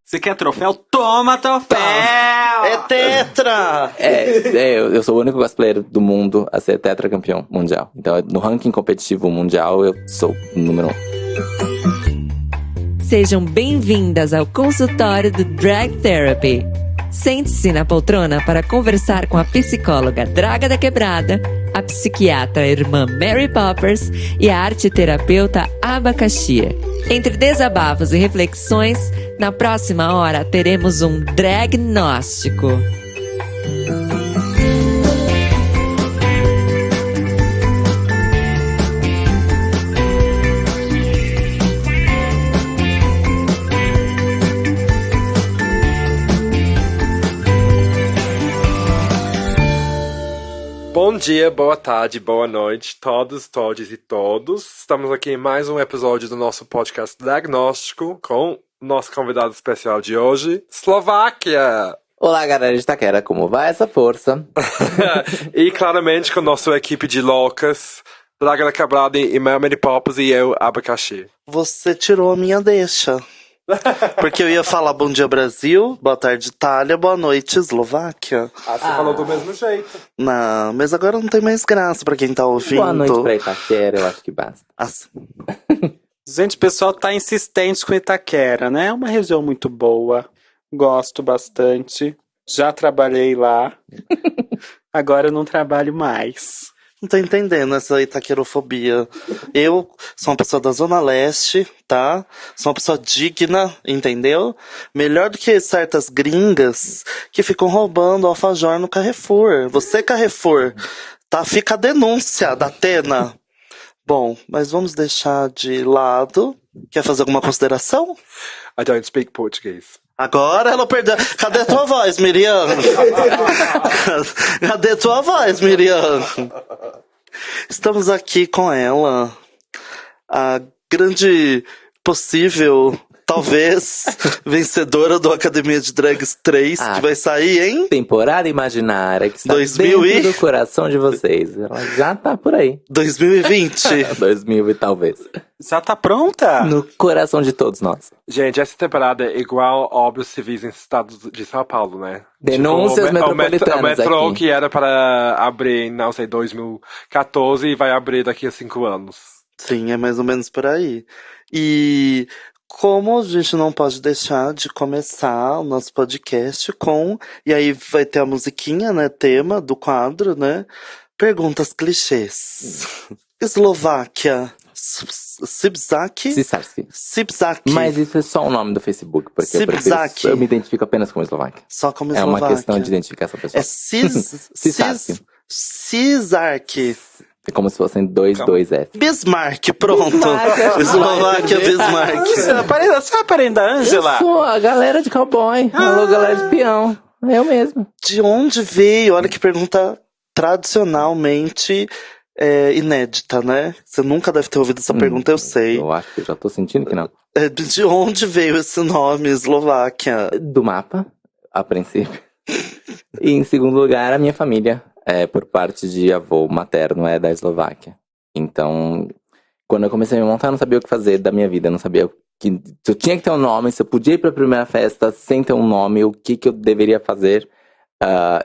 Você quer troféu? Toma troféu! É tetra! Eu sou o único cosplayer do mundo a ser tetracampeão mundial. Então, no ranking competitivo mundial, eu sou o número 1. Sejam bem-vindas ao consultório do Drag Therapy. Sente-se na poltrona para conversar com a psicóloga Draga da Quebrada, a psiquiatra irmã Mary Poppers e a arteterapeuta Abacaxi. Entre desabafos e reflexões, na próxima hora teremos um dragnóstico. Bom dia, boa tarde, boa noite, todos, todes e todos. Estamos aqui em mais um episódio do nosso podcast Diagnóstico com o nosso convidado especial de hoje, Eslováquia! Olá, galera de Itaquera, como vai essa força? E claramente com a nossa equipe de loucas, Draga da Quebrada e Mary Poppers e eu, Abacaxi. Você tirou a minha deixa. Porque eu ia falar bom dia Brasil, boa tarde Itália, boa noite Eslováquia. Você falou do mesmo jeito. Não, mas agora não tem mais graça pra quem tá ouvindo. Boa noite pra Itaquera, eu acho que basta. Assim. Gente, o pessoal tá insistente com Itaquera, né? É uma região muito boa. Gosto bastante. Já trabalhei lá. Agora eu não trabalho mais. Não tô entendendo essa itaquerofobia. Eu sou uma pessoa da Zona Leste, tá? Sou uma pessoa digna, entendeu? Melhor do que certas gringas que ficam roubando alfajor no Carrefour. Você, Carrefour, tá? Fica a denúncia da Atena. Bom, mas vamos deixar de lado. Quer fazer alguma consideração? I don't speak Portuguese. Agora ela perdeu. Cadê tua voz, Miriam? Cadê tua voz, Miriam? Estamos aqui com ela, a grande possível, talvez, vencedora do Academia de Drags 3, que vai sair, hein? Temporada imaginária que está 2000 dentro do coração de vocês. Ela já tá por aí. 2020. 2000 e talvez. Já tá pronta? No coração de todos nós. Gente, essa temporada é igual Óbios Civis em estados de São Paulo, né? Denúncias tipo, metropolitanas o metrô aqui. que era para abrir em, não sei, 2014 e vai abrir daqui a 5 anos. Sim, é mais ou menos por aí. E como a gente não pode deixar de começar o nosso podcast com... E aí vai ter a musiquinha, né? Tema do quadro, né? Perguntas clichês. Eslováquia. Sibzaki? Sisarski. Sibzaki. Mas isso é só o nome do Facebook, porque Sibzaki. eu me identifico apenas como Eslováquia. Só como É Eslováquia. uma questão de identificar essa pessoa. É Sisarski. Cisark. É como se fossem dois F. Bismarck, pronto. Eslováquia, Bismarck. Você é parente da Eu Ângela? sou a galera de cowboy. Alô, galera de peão. Eu mesmo. De onde veio? Olha que pergunta tradicionalmente inédita, né? Você nunca deve ter ouvido essa pergunta, eu sei. Eu acho que eu já tô sentindo que não. De onde veio esse nome, Eslováquia? Do mapa, a princípio. E em segundo lugar, a minha família. Por parte de avô materno, é da Eslováquia. Então, quando eu comecei a me montar, eu não sabia o que fazer da minha vida. Eu não sabia se eu tinha que ter um nome, se eu podia ir pra primeira festa sem ter um nome, o que eu deveria fazer.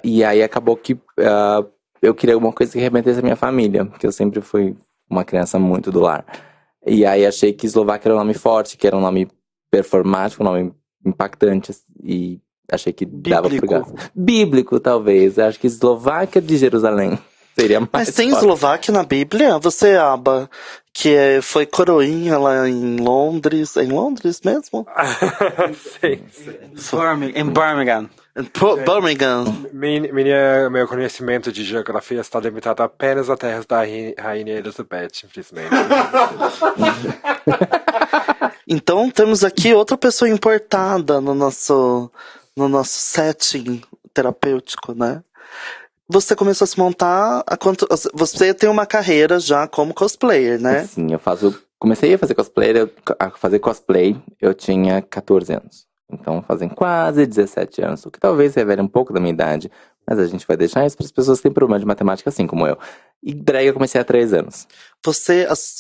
E aí acabou que eu queria alguma coisa que remetesse à minha família, porque eu sempre fui uma criança muito do lar. E aí achei que Eslováquia era um nome forte, que era um nome performático, um nome impactante, e achei que dava pro gasto. Bíblico, talvez. Acho que Eslováquia de Jerusalém seria mais Mas tem forte. Eslováquia na Bíblia? Você, Aba, que foi coroinha lá em Londres. É em Londres mesmo? Sim. Em Birmingham. Birmingham. Meu conhecimento de geografia está limitado apenas a terras da Rainha Elizabeth, infelizmente. Então temos aqui outra pessoa importada no nosso setting terapêutico, né? Você começou a se montar você tem uma carreira já como cosplayer, né? Sim, comecei a fazer cosplay, eu tinha 14 anos. Então fazem quase 17 anos, o que talvez revele um pouco da minha idade. Mas a gente vai deixar isso para as pessoas que têm problema de matemática, assim como eu. E drag eu comecei há 3 anos.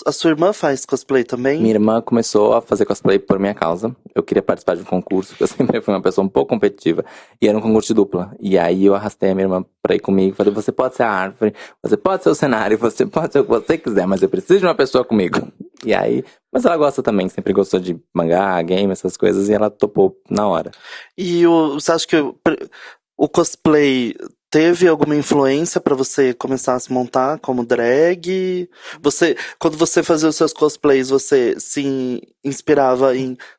A sua irmã faz cosplay também? Minha irmã começou a fazer cosplay por minha causa. Eu queria participar de um concurso, porque eu sempre fui uma pessoa um pouco competitiva. E era um concurso de dupla. E aí eu arrastei a minha irmã pra ir comigo. Falei, você pode ser a árvore, você pode ser o cenário, você pode ser o que você quiser, mas eu preciso de uma pessoa comigo. E aí... Mas ela gosta também, sempre gostou de mangá, game, essas coisas. E ela topou na hora. E você acha que o cosplay teve alguma influência pra você começar a se montar como drag? Quando você fazia os seus cosplays, você se inspirava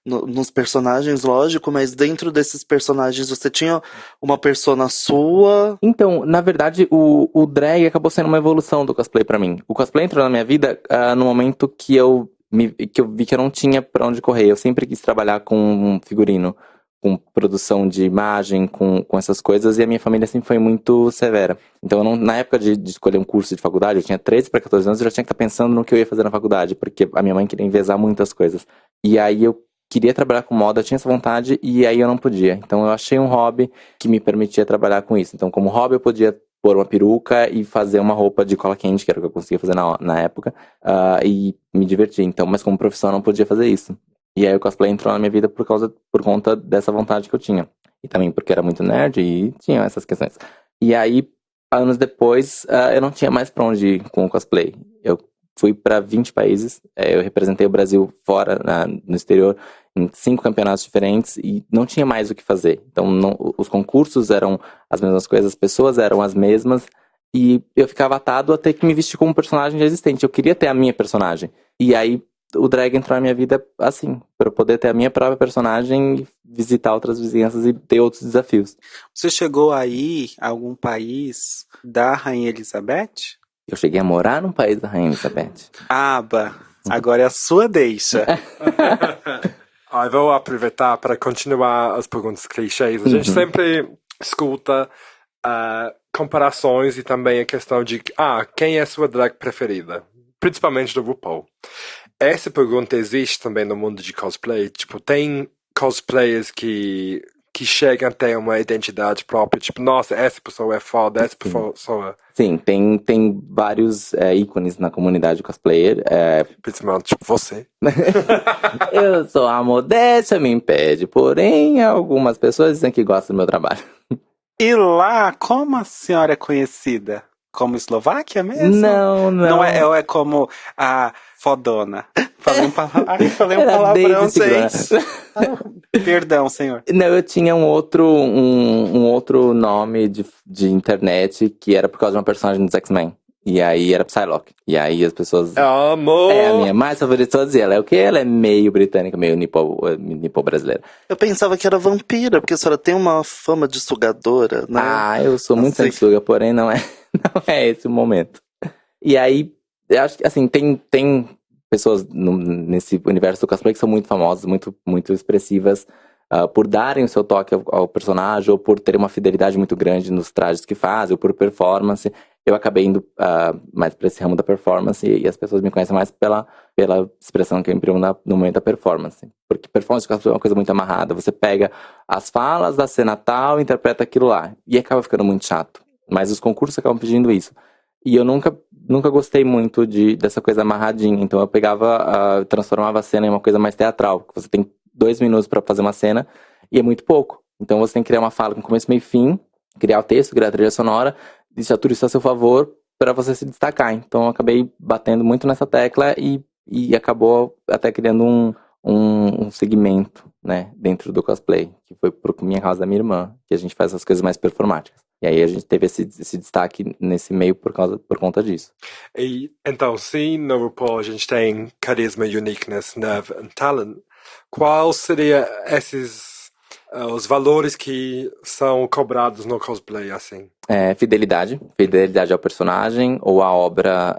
nos personagens, lógico, mas dentro desses personagens você tinha uma persona sua? Então, na verdade, o drag acabou sendo uma evolução do cosplay pra mim. O cosplay entrou na minha vida no momento que eu vi que eu não tinha pra onde correr. Eu sempre quis trabalhar com um figurino, com produção de imagem, com essas coisas, e a minha família sempre foi muito severa. Então, eu não, na época de escolher um curso de faculdade, eu tinha 13 para 14 anos, eu já tinha que estar pensando no que eu ia fazer na faculdade, porque a minha mãe queria envezar muitas coisas. E aí eu queria trabalhar com moda, eu tinha essa vontade, e aí eu não podia. Então, eu achei um hobby que me permitia trabalhar com isso. Então, como hobby, eu podia pôr uma peruca e fazer uma roupa de cola quente, que era o que eu conseguia fazer na época, e me divertir. Então, mas como profissão, eu não podia fazer isso. E aí o cosplay entrou na minha vida por conta dessa vontade que eu tinha. E também porque era muito nerd e tinha essas questões. E aí, anos depois, eu não tinha mais pra onde ir com o cosplay. Eu fui pra 20 países, eu representei o Brasil fora, no exterior, em 5 campeonatos diferentes e não tinha mais o que fazer. Então, os concursos eram as mesmas coisas, as pessoas eram as mesmas. E eu ficava atado a ter que me vestir como um personagem já existente. Eu queria ter a minha personagem. E aí, o drag entrou na minha vida assim, para eu poder ter a minha própria personagem e visitar outras vizinhanças e ter outros desafios. Você chegou aí a algum país da Rainha Elizabeth? Eu cheguei a morar num país da Rainha Elizabeth. Aba, agora é a sua deixa. Eu vou aproveitar para continuar as perguntas clichês. A gente sempre escuta comparações e também a questão de quem é a sua drag preferida? Principalmente do RuPaul. Essa pergunta existe também no mundo de cosplay. Tipo, tem cosplayers que chegam a ter uma identidade própria. Tipo, nossa, essa pessoa é foda, essa pessoa... Sim, tem vários ícones na comunidade cosplayer. Principalmente, tipo, você. Eu sou a modéstia, me impede. Porém, algumas pessoas dizem que gostam do meu trabalho. E lá, como a senhora é conhecida? Como Eslováquia mesmo? Não. Não é como a fodona. Falei um palavrão, Daisy gente. Perdão, senhor. Não, eu tinha um outro nome de internet que era por causa de uma personagem dos X-Men. E aí era Psylocke. E aí as pessoas... Amor! É a minha mais favorita de todas. E ela é o quê? Ela é meio britânica, meio nipo brasileira. Eu pensava que era vampira, porque a senhora tem uma fama de sugadora, né? Eu sou muito sanguessuga, porém não é esse o momento. E aí, eu acho que assim, tem pessoas nesse universo do cosplay que são muito famosas, muito, muito expressivas, por darem o seu toque ao personagem, ou por terem uma fidelidade muito grande nos trajes que fazem, ou por performance. Eu acabei indo mais pra esse ramo da performance, e as pessoas me conhecem mais pela expressão que eu imprimo no momento da performance. Porque performance é uma coisa muito amarrada. Você pega as falas da cena tal e interpreta aquilo lá. E acaba ficando muito chato. Mas os concursos acabam pedindo isso. E eu nunca gostei muito dessa coisa amarradinha. Então eu transformava a cena em uma coisa mais teatral. Porque você tem 2 minutos pra fazer uma cena e é muito pouco. Então você tem que criar uma fala com começo, meio e fim, criar o texto, criar a trilha sonora, deixar tudo isso a seu favor para você se destacar. Então eu acabei batendo muito nessa tecla e acabou até criando um segmento, né, dentro do cosplay, que foi por minha causa da minha irmã, que a gente faz as coisas mais performáticas. E aí a gente teve esse destaque nesse meio por conta disso. E então, sim, no RuPaul a gente tem carisma, uniqueness, nerve and talent. Qual seria os valores que são cobrados no cosplay, assim? Fidelidade ao personagem ou à obra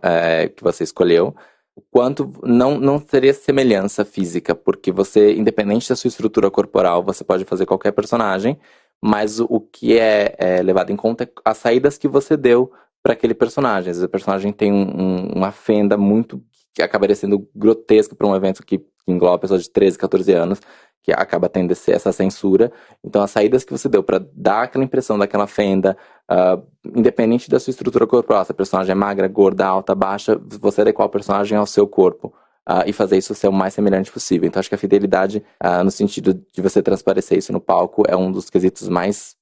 que você escolheu. O quanto não seria semelhança física, porque você, independente da sua estrutura corporal, você pode fazer qualquer personagem, mas o que é levado em conta é as saídas que você deu para aquele personagem. Às vezes o personagem tem uma fenda muito que acabaria sendo grotesca para um evento que engloba pessoas de 13, 14 anos. que acaba tendo essa censura. Então as saídas que você deu pra dar aquela impressão daquela fenda, independente da sua estrutura corporal, se a personagem é magra, gorda, alta, baixa, você adequar o personagem ao seu corpo. E fazer isso ser o mais semelhante possível. Então acho que a fidelidade, no sentido de você transparecer isso no palco, é um dos quesitos mais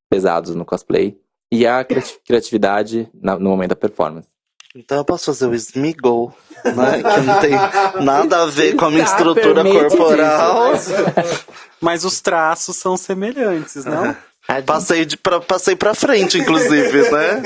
pesados no cosplay. E a criatividade no momento da performance. Então eu posso fazer o Smeagol, né? Que não tem nada a ver com a minha estrutura corporal. Mas os traços são semelhantes, não? Passei pra frente, inclusive, né?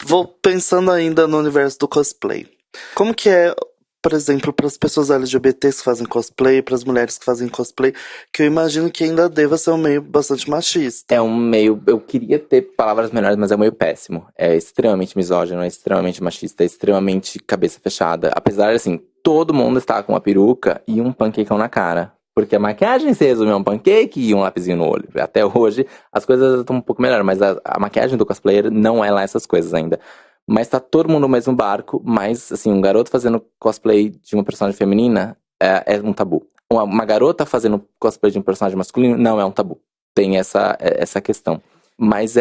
Vou pensando ainda no universo do cosplay. Como que é, por exemplo, para as pessoas LGBTs que fazem cosplay, para as mulheres que fazem cosplay, que eu imagino que ainda deva ser um meio bastante machista. É um meio... Eu queria ter palavras melhores, mas é um meio péssimo. É extremamente misógino, é extremamente machista, é extremamente cabeça fechada. Apesar, assim, todo mundo está com uma peruca e um panquecão na cara. Porque a maquiagem se resume a um pancake e um lapisinho no olho. Até hoje, as coisas estão um pouco melhor, mas a maquiagem do cosplayer não é lá essas coisas ainda. Mas tá todo mundo no mesmo barco, mas, assim, um garoto fazendo cosplay de uma personagem feminina é um tabu. Uma garota fazendo cosplay de um personagem masculino não é um tabu. Tem essa questão. Mas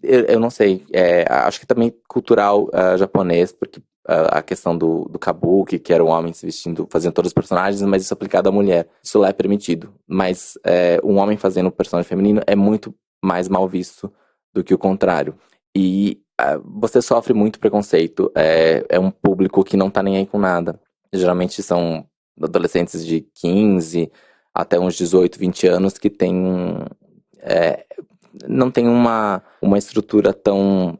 eu não sei, acho que também cultural japonês, porque a questão do kabuki, que era o homem se vestindo, fazendo todos os personagens, mas isso aplicado à mulher. Isso lá é permitido. Mas um homem fazendo um personagem feminino é muito mais mal visto do que o contrário. E você sofre muito preconceito. É um público que não tá nem aí com nada. Geralmente são adolescentes de 15 até uns 18, 20 anos que não tem uma estrutura tão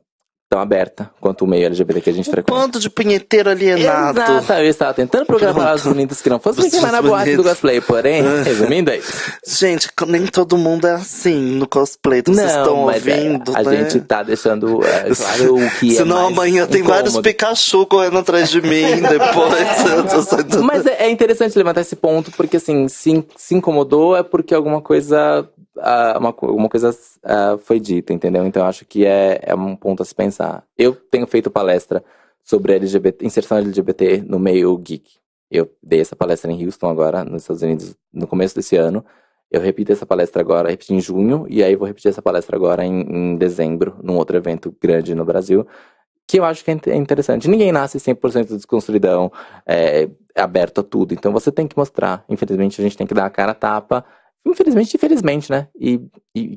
aberta quanto o meio LGBT que a gente frequenta. Quanto de punheteiro alienado. Exato, eu estava tentando programar as bonitas que não fossem queimar na boate do cosplay, porém, resumindo, é isso. Gente, nem todo mundo é assim no cosplay, vocês estão ouvindo, a né? gente tá deixando claro o que Senão amanhã tem vários Pikachu correndo atrás de mim depois. Mas é interessante levantar esse ponto, porque assim, se incomodou é porque alguma coisa foi dita, entendeu? Então eu acho que é um ponto a se pensar. Eu tenho feito palestra sobre inserção LGBT no meio geek. Eu dei essa palestra em Houston agora, nos Estados Unidos, no começo desse ano. Eu repito essa palestra agora, repeti em junho, e aí vou repetir essa palestra agora em dezembro, num outro evento grande no Brasil, que eu acho que é interessante. Ninguém nasce 100% desconstruidão, aberto a tudo, então você tem que mostrar. Infelizmente a gente tem que dar a cara a tapa, infelizmente, né? E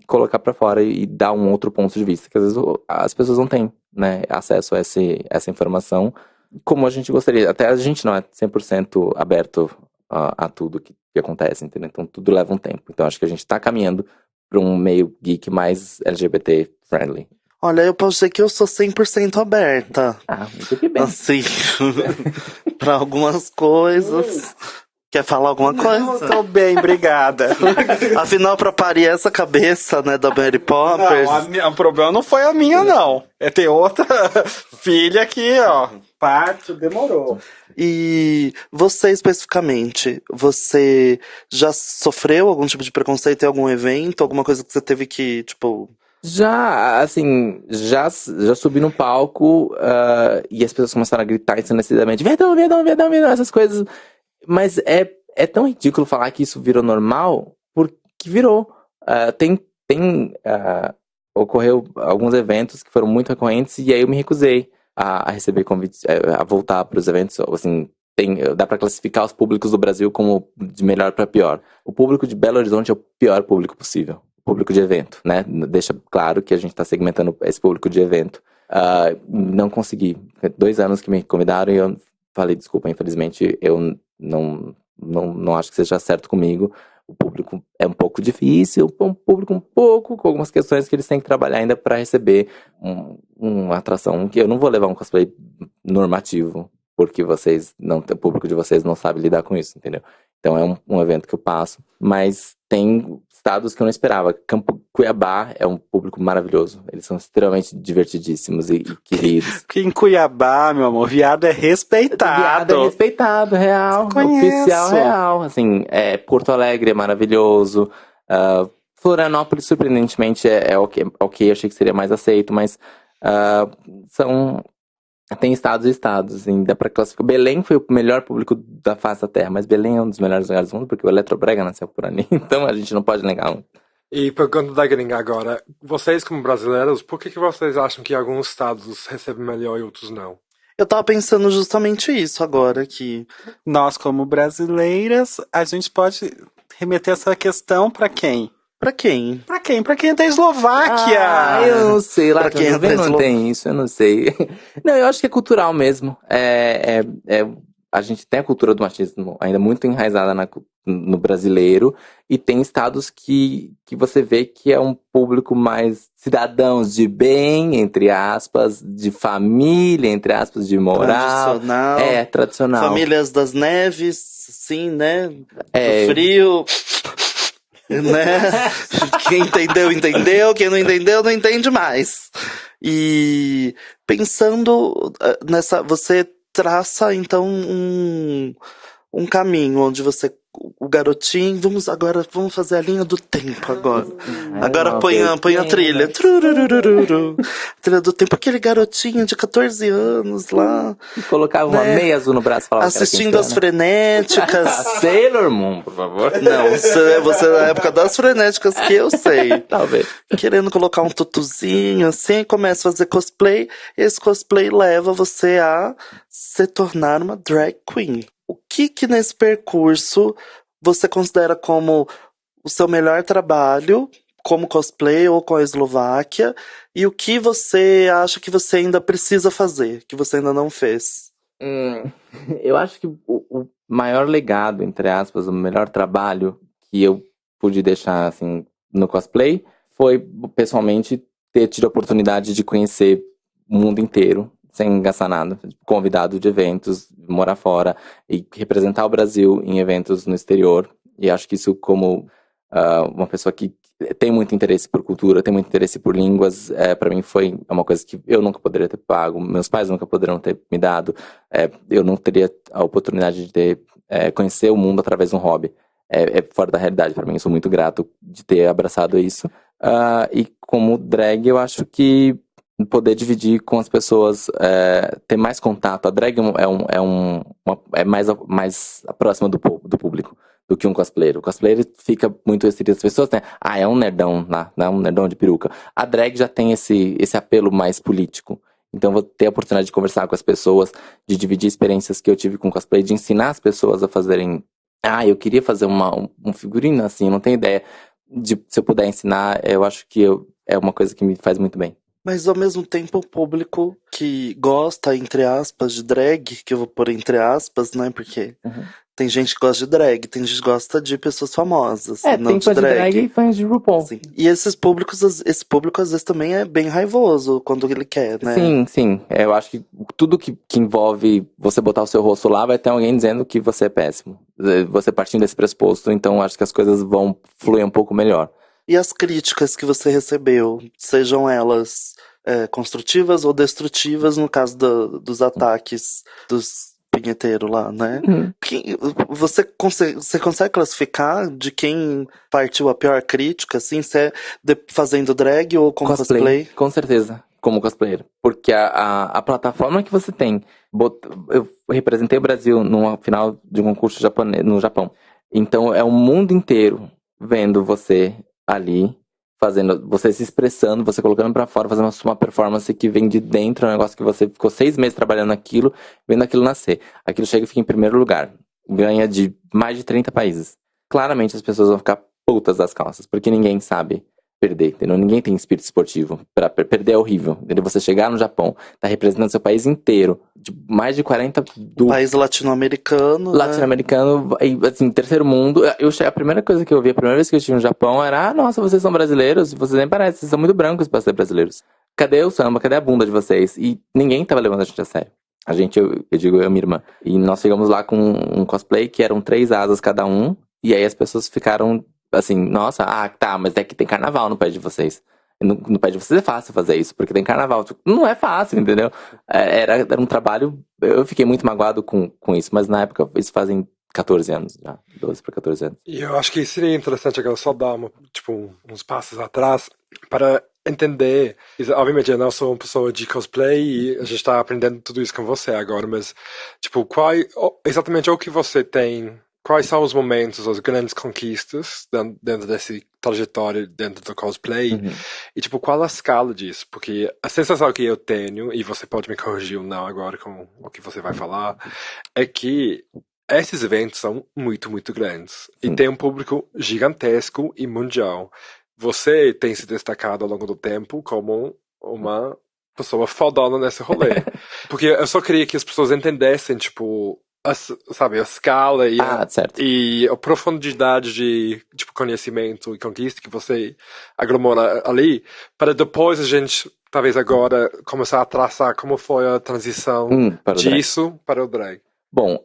colocar pra fora e dar um outro ponto de vista, que às vezes as pessoas não têm, né, acesso a essa informação, como a gente gostaria. Até a gente não é 100% aberto a tudo que acontece, entendeu? Então tudo leva um tempo. Então acho que a gente tá caminhando pra um meio geek mais LGBT friendly. Olha, eu posso dizer que eu sou 100% aberta. Muito que bem. Assim, pra algumas coisas. Quer falar alguma coisa? Não, tô bem, obrigada. Afinal, pra parir essa cabeça, né, da Mary Poppins... Não, o problema não foi a minha, não. É ter outra filha que, ó, parto, demorou. E você, especificamente, você já sofreu algum tipo de preconceito em algum evento? Alguma coisa que você teve que, tipo... Já subi no palco e as pessoas começaram a gritar ensandecidamente, Viadão, essas coisas... Mas é tão ridículo falar que isso virou normal, porque virou. Ocorreu alguns eventos que foram muito recorrentes e aí eu me recusei a receber convites, a voltar para os eventos. Assim, dá para classificar os públicos do Brasil como de melhor para pior. O público de Belo Horizonte é o pior público possível. O público de evento, né? Deixa claro que a gente está segmentando esse público de evento. Não consegui. 2 anos que me convidaram e eu falei, desculpa, infelizmente eu não acho que seja certo comigo. O público é um pouco difícil, um público um pouco com algumas questões que eles têm que trabalhar ainda para receber uma atração. Que eu não vou levar um cosplay normativo, porque o público de vocês não sabe lidar com isso, entendeu? Então é um evento que eu passo, mas tem estados que eu não esperava. Cuiabá é um público maravilhoso. Eles são extremamente divertidíssimos e queridos. Porque em Cuiabá, meu amor, viado é respeitado. Viado é respeitado, real. Oficial, real. Assim, Porto Alegre é maravilhoso. Florianópolis, surpreendentemente, é ok. Achei que seria mais aceito, mas são Tem estados e estados, ainda pra classificar. Belém foi o melhor público da face da Terra, mas Belém é um dos melhores lugares do mundo, porque o Eletrobrega nasceu por ali, então a gente não pode negar um. E pergunta da gringa agora, vocês como brasileiros, por que vocês acham que alguns estados recebem melhor e outros não? Eu tava pensando justamente isso agora, que Nós, como brasileiras, a gente pode remeter essa questão pra quem? pra quem? Pra quem? Pra quem é da Eslováquia! Eu não sei, lá Pra que quem eu é não brasileiro. tem isso, eu não sei. Não, eu acho que é cultural mesmo. A gente tem a cultura do machismo ainda muito enraizada no brasileiro, e tem estados que você vê que é um público mais cidadãos de bem, entre aspas, de família, entre aspas, de moral. Tradicional. Tradicional. Famílias das neves, sim, né? É. Do frio. Né? Quem entendeu, entendeu. Quem não entendeu, não entende mais. E pensando nessa, você traça então um caminho onde você, o garotinho, vamos fazer a linha do tempo agora. Agora põe a trilha. Trururururu. Trilha do tempo, aquele garotinho de 14 anos lá, Colocava uma né? meia azul no braço e falava assistindo que era as frenéticas. Sailor Moon, por favor. Não, você é na época das frenéticas que eu sei. Talvez. Querendo colocar um tutuzinho, assim, começa a fazer cosplay. E esse cosplay leva você a se tornar uma drag queen. O que nesse percurso você considera como o seu melhor trabalho como cosplay ou com a Eslováquia? E o que você acha que você ainda precisa fazer, que você ainda não fez? Eu acho que o maior legado, entre aspas, o melhor trabalho que eu pude deixar assim no cosplay foi, pessoalmente, ter tido a oportunidade de conhecer o mundo inteiro, sem gastar nada, convidado de eventos, morar fora e representar o Brasil em eventos no exterior. E acho que isso, como uma pessoa que tem muito interesse por cultura, tem muito interesse por línguas, para mim foi uma coisa que eu nunca poderia ter pago, meus pais nunca poderiam ter me dado, eu não teria a oportunidade de conhecer o mundo através de um hobby. É fora da realidade para mim, eu sou muito grato de ter abraçado isso. E como drag, eu acho que poder dividir com as pessoas, ter mais contato. A drag é mais próxima do público do que um cosplayer. O cosplayer fica muito restrito às pessoas, né? É um nerdão lá, né? Um nerdão de peruca. A drag já tem esse apelo mais político. Então eu vou ter a oportunidade de conversar com as pessoas, de dividir experiências que eu tive com cosplay, de ensinar as pessoas a fazerem... eu queria fazer um figurino assim, não tenho ideia. Se eu puder ensinar, eu acho que é uma coisa que me faz muito bem. Mas ao mesmo tempo o público que gosta, entre aspas, de drag, que eu vou pôr entre aspas, né? Porque tem gente que gosta de drag, tem gente que gosta de pessoas famosas. Não tem fãs de drag e fãs de RuPaul. Sim. E esse público às vezes também é bem raivoso quando ele quer, né? Sim. Eu acho que tudo que envolve você botar o seu rosto lá, vai ter alguém dizendo que você é péssimo. Você partindo desse pressuposto, então acho que as coisas vão fluir um pouco melhor. E as críticas que você recebeu, sejam elas construtivas ou destrutivas, no caso dos ataques dos punheteiros lá, né? Você consegue classificar de quem partiu a pior crítica, assim, se é fazendo drag ou como cosplay? Com certeza, como cosplayer. Porque a plataforma que você tem... Eu representei o Brasil no final de um concurso no Japão. Então é o mundo inteiro vendo você ali, fazendo, você se expressando, você colocando pra fora, fazendo uma performance que vem de dentro, um negócio que você ficou 6 meses trabalhando aquilo, vendo aquilo nascer. Aquilo chega e fica em primeiro lugar. Ganha de mais de 30 países. Claramente as pessoas vão ficar putas das calças, porque ninguém sabe perder, entendeu? Ninguém tem espírito esportivo. Perder é horrível. Entendeu? Você chegar no Japão, tá representando seu país inteiro, de mais de 40 país latino-americano. Latino-americano, assim, terceiro mundo. A primeira coisa que eu vi, a primeira vez que eu estive no Japão era: nossa, vocês são brasileiros? Vocês nem parecem, vocês são muito brancos para ser brasileiros. Cadê o samba? Cadê a bunda de vocês? E ninguém tava levando a gente a sério. A gente, eu digo eu e minha irmã. E nós chegamos lá com um cosplay que eram 3 asas cada um. E aí as pessoas ficaram assim: nossa, tá, mas é que tem carnaval no país de vocês. No país de vocês é fácil fazer isso, porque tem carnaval. Não é fácil, entendeu? Era um trabalho... Eu fiquei muito magoado com isso, mas na época isso fazem 14 anos já. 12 para 14 anos. E eu acho que seria interessante agora só dar uns passos atrás para entender. Obviamente, eu não sou uma pessoa de cosplay e a gente tá aprendendo tudo isso com você agora, mas, tipo, exatamente o que você tem, quais são os momentos, as grandes conquistas dentro desse trajetória dentro do cosplay e, tipo, qual a escala disso? Porque a sensação que eu tenho, e você pode me corrigir ou não agora com o que você vai falar, é que esses eventos são muito, muito grandes e tem um público gigantesco e mundial. Você tem se destacado ao longo do tempo como uma pessoa fodona nesse rolê. Porque eu só queria que as pessoas entendessem, tipo, sabe, a escala Certo. e a profundidade de, tipo, conhecimento e conquista que você agromona ali, para depois a gente, talvez agora, começar a traçar como foi a transição Para o drag. disso para o drag. Bom,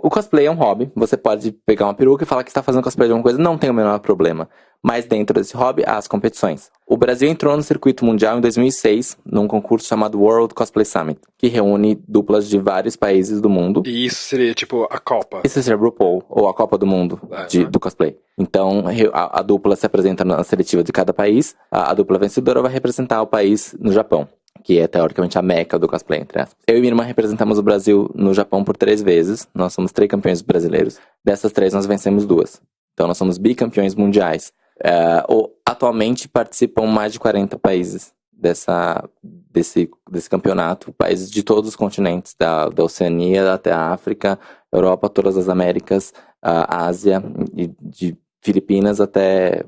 o cosplay é um hobby. Você pode pegar uma peruca e falar que está fazendo cosplay de alguma coisa, não tem o menor problema. Mas dentro desse hobby, há as competições. O Brasil entrou no circuito mundial em 2006, num concurso chamado World Cosplay Summit, que reúne duplas de vários países do mundo. E isso seria, tipo, a Copa. Isso seria a RuPaul, ou a Copa do Mundo do cosplay. Então, a dupla se apresenta na seletiva de cada país. A dupla vencedora vai representar o país no Japão, que é teoricamente a meca do cosplay, entre aspas. Eu e minha irmã representamos o Brasil no Japão por 3 vezes. Nós somos tricampeões brasileiros. Dessas 3, nós vencemos 2. Então, nós somos bicampeões mundiais. Atualmente participam mais de 40 países desse campeonato. Países de todos os continentes, da Oceania até a África, Europa, todas as Américas, a Ásia, e de Filipinas até,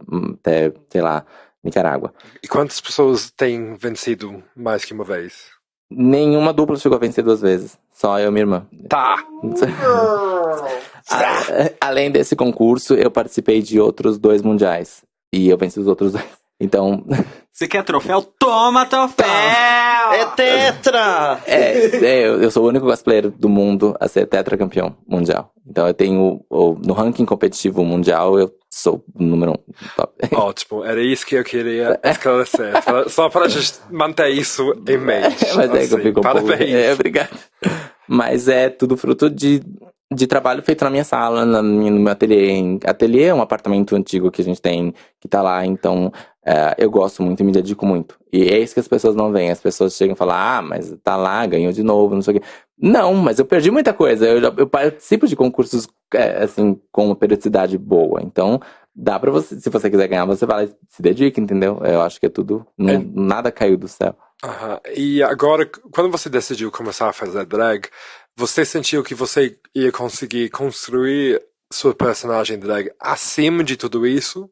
sei lá, Nicarágua. E quantas pessoas têm vencido mais que uma vez? Nenhuma dupla chegou a vencer 2 vezes. Só eu e minha irmã. Tá! Além desse concurso, eu participei de outros 2 mundiais. E eu venci os outros 2. Então... Você quer troféu? Toma troféu! É tetra! Eu sou o único cosplayer do mundo a ser tetracampeão mundial. Então eu tenho, no ranking competitivo mundial, eu sou o número 1 top. Ótimo, era isso que eu queria esclarecer. Só para a gente manter isso em mente. Mas que eu fico parabéns. Obrigado. Mas é tudo fruto de trabalho feito na minha sala, no meu ateliê. Ateliê é um apartamento antigo que a gente tem, que tá lá, então eu gosto muito e me dedico muito. E é isso que as pessoas não veem. As pessoas chegam e falam, mas tá lá, ganhou de novo, não sei o quê. Não, mas eu perdi muita coisa. Eu participo de concursos, assim, com uma periodicidade boa. Então, dá pra você, se você quiser ganhar, você vai lá e se dedica, entendeu? Eu acho que é tudo, nada caiu do céu. E agora, quando você decidiu começar a fazer drag, você sentiu que você ia conseguir construir sua personagem drag acima de tudo isso?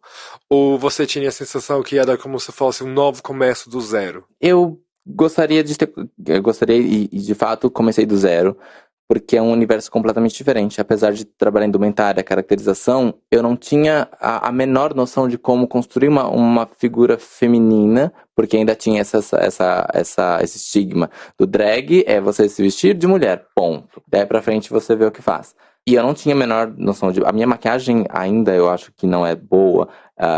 Ou você tinha a sensação que era como se fosse um novo começo do zero? Eu gostaria e de fato comecei do zero, porque é um universo completamente diferente. Apesar de trabalhar em indumentária, caracterização, eu não tinha a menor noção de como construir uma figura feminina, porque ainda tinha esse estigma do drag, é você se vestir de mulher, ponto. Daí pra frente você vê o que faz. E eu não tinha a menor noção a minha maquiagem ainda eu acho que não é boa,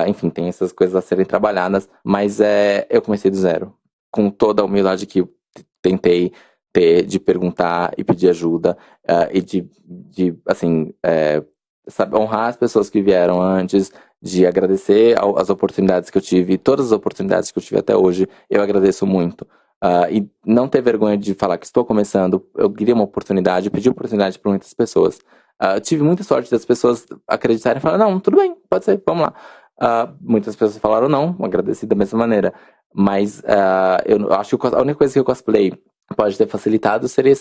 enfim, tem essas coisas a serem trabalhadas, mas eu comecei do zero, com toda a humildade que eu tentei ter, de perguntar e pedir ajuda, e de honrar as pessoas que vieram antes, de agradecer as oportunidades que eu tive, todas as oportunidades que eu tive até hoje, eu agradeço muito. E não ter vergonha de falar que estou começando, eu queria uma oportunidade, eu pedi oportunidade para muitas pessoas. Tive muita sorte das pessoas acreditarem e falar, não, tudo bem, pode ser, vamos lá. Muitas pessoas falaram não, agradeci da mesma maneira. Mas eu acho que a única coisa que o cosplay pode ter facilitado seria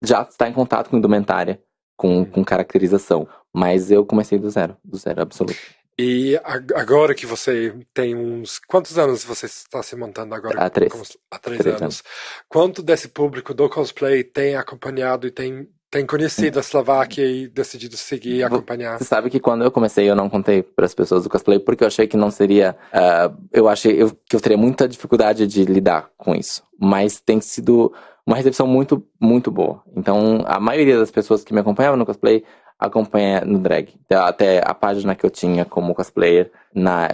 já estar em contato com indumentária, com caracterização. Mas eu comecei do zero absoluto. E agora que você tem quantos anos você está se montando agora? Há 3. Há 3 anos. Quanto desse público do cosplay tem acompanhado e tem conhecido a Eslováquia e decidido seguir e acompanhar? Você sabe que quando eu comecei eu não contei para as pessoas do cosplay porque eu achei que não seria... eu achei que eu teria muita dificuldade de lidar com isso. Mas tem sido uma recepção muito, muito boa. Então a maioria das pessoas que me acompanhavam no cosplay acompanha no drag. Até a página que eu tinha como cosplayer,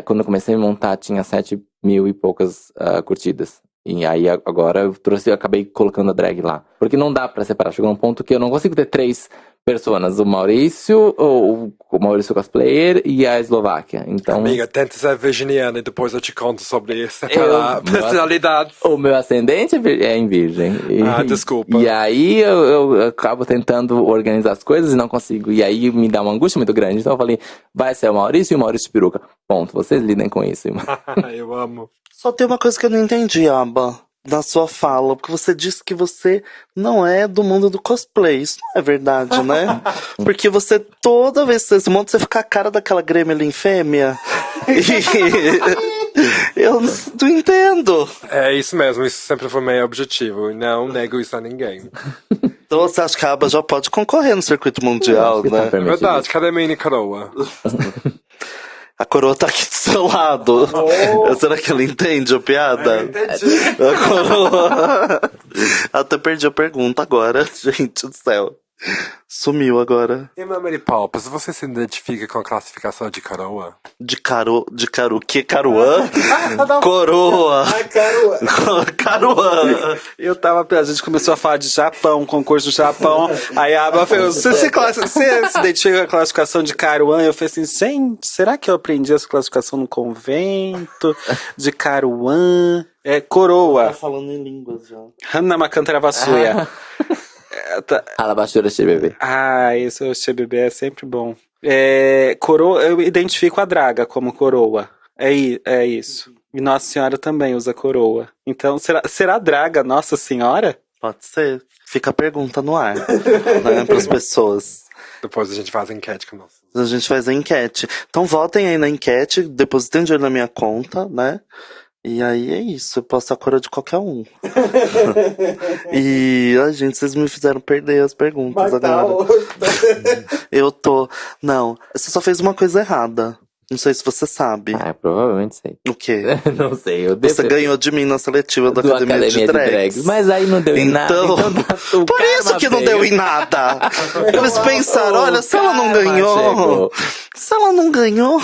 quando eu comecei a montar, tinha 7.000 e poucas curtidas. E aí agora eu acabei colocando a drag lá. Porque não dá pra separar. Chegou num ponto que eu não consigo ter 3 personas, o Maurício, o Maurício cosplayer e a Eslováquia. Então, Amiga, tenta ser virginiana e depois eu te conto sobre separar personalidades. o meu ascendente é em virgem. Desculpa. E aí eu acabo tentando organizar as coisas e não consigo. E aí me dá uma angústia muito grande. Então eu falei, vai ser o Maurício e o Maurício Peruca. Ponto, vocês lidem com isso. Eu amo. Só tem uma coisa que eu não entendi, Aba, na sua fala, porque você disse que você não é do mundo do cosplay. Isso não é verdade, né? Porque você, toda vez que você se monta, você fica a cara daquela Gremlin fêmea. E eu não entendo. É isso mesmo, isso sempre foi meu objetivo. E não nego isso a ninguém. Então você acha que a Aba já pode concorrer no circuito mundial, Acho que tá né? É verdade, cadê minha coroa? A coroa tá aqui do seu lado. Será que ela entende a piada? Entendi. A coroa. Até perdi a pergunta agora, gente do céu. Sumiu agora. E Mary Poppins, você se identifica com a classificação de coroa? De que caruã? Coroa. Caruã. A gente começou a falar de Japão, concurso do Japão. Aí a Aba falou, você se identifica com a classificação de Caruã? Eu falei assim, gente, será que eu aprendi essa classificação no convento? De Caruã? É coroa. Tá falando em línguas já. Hanna Macantaravasuya. Alabastura bebê. Isso, o bebê é sempre bom. Coroa, eu identifico a draga como coroa. É isso. E Nossa Senhora também usa coroa. Então, será draga Nossa Senhora? Pode ser. Fica a pergunta no ar, né, pras pessoas. Depois a gente faz a enquete com nós. A gente faz a enquete. Então votem aí na enquete, depositem dinheiro na minha conta, né? E aí é isso, eu posso a coroa de qualquer um. E, gente, vocês me fizeram perder as perguntas agora. Não, você só fez uma coisa errada. Não sei se você sabe. Provavelmente sei. O quê? Não sei, Você ganhou de mim na seletiva da Academia de Drags. Mas aí não deu em nada. Então por isso que não deu em nada. Eles pensaram, olha, se ela não ganhou... Se ela não ganhou...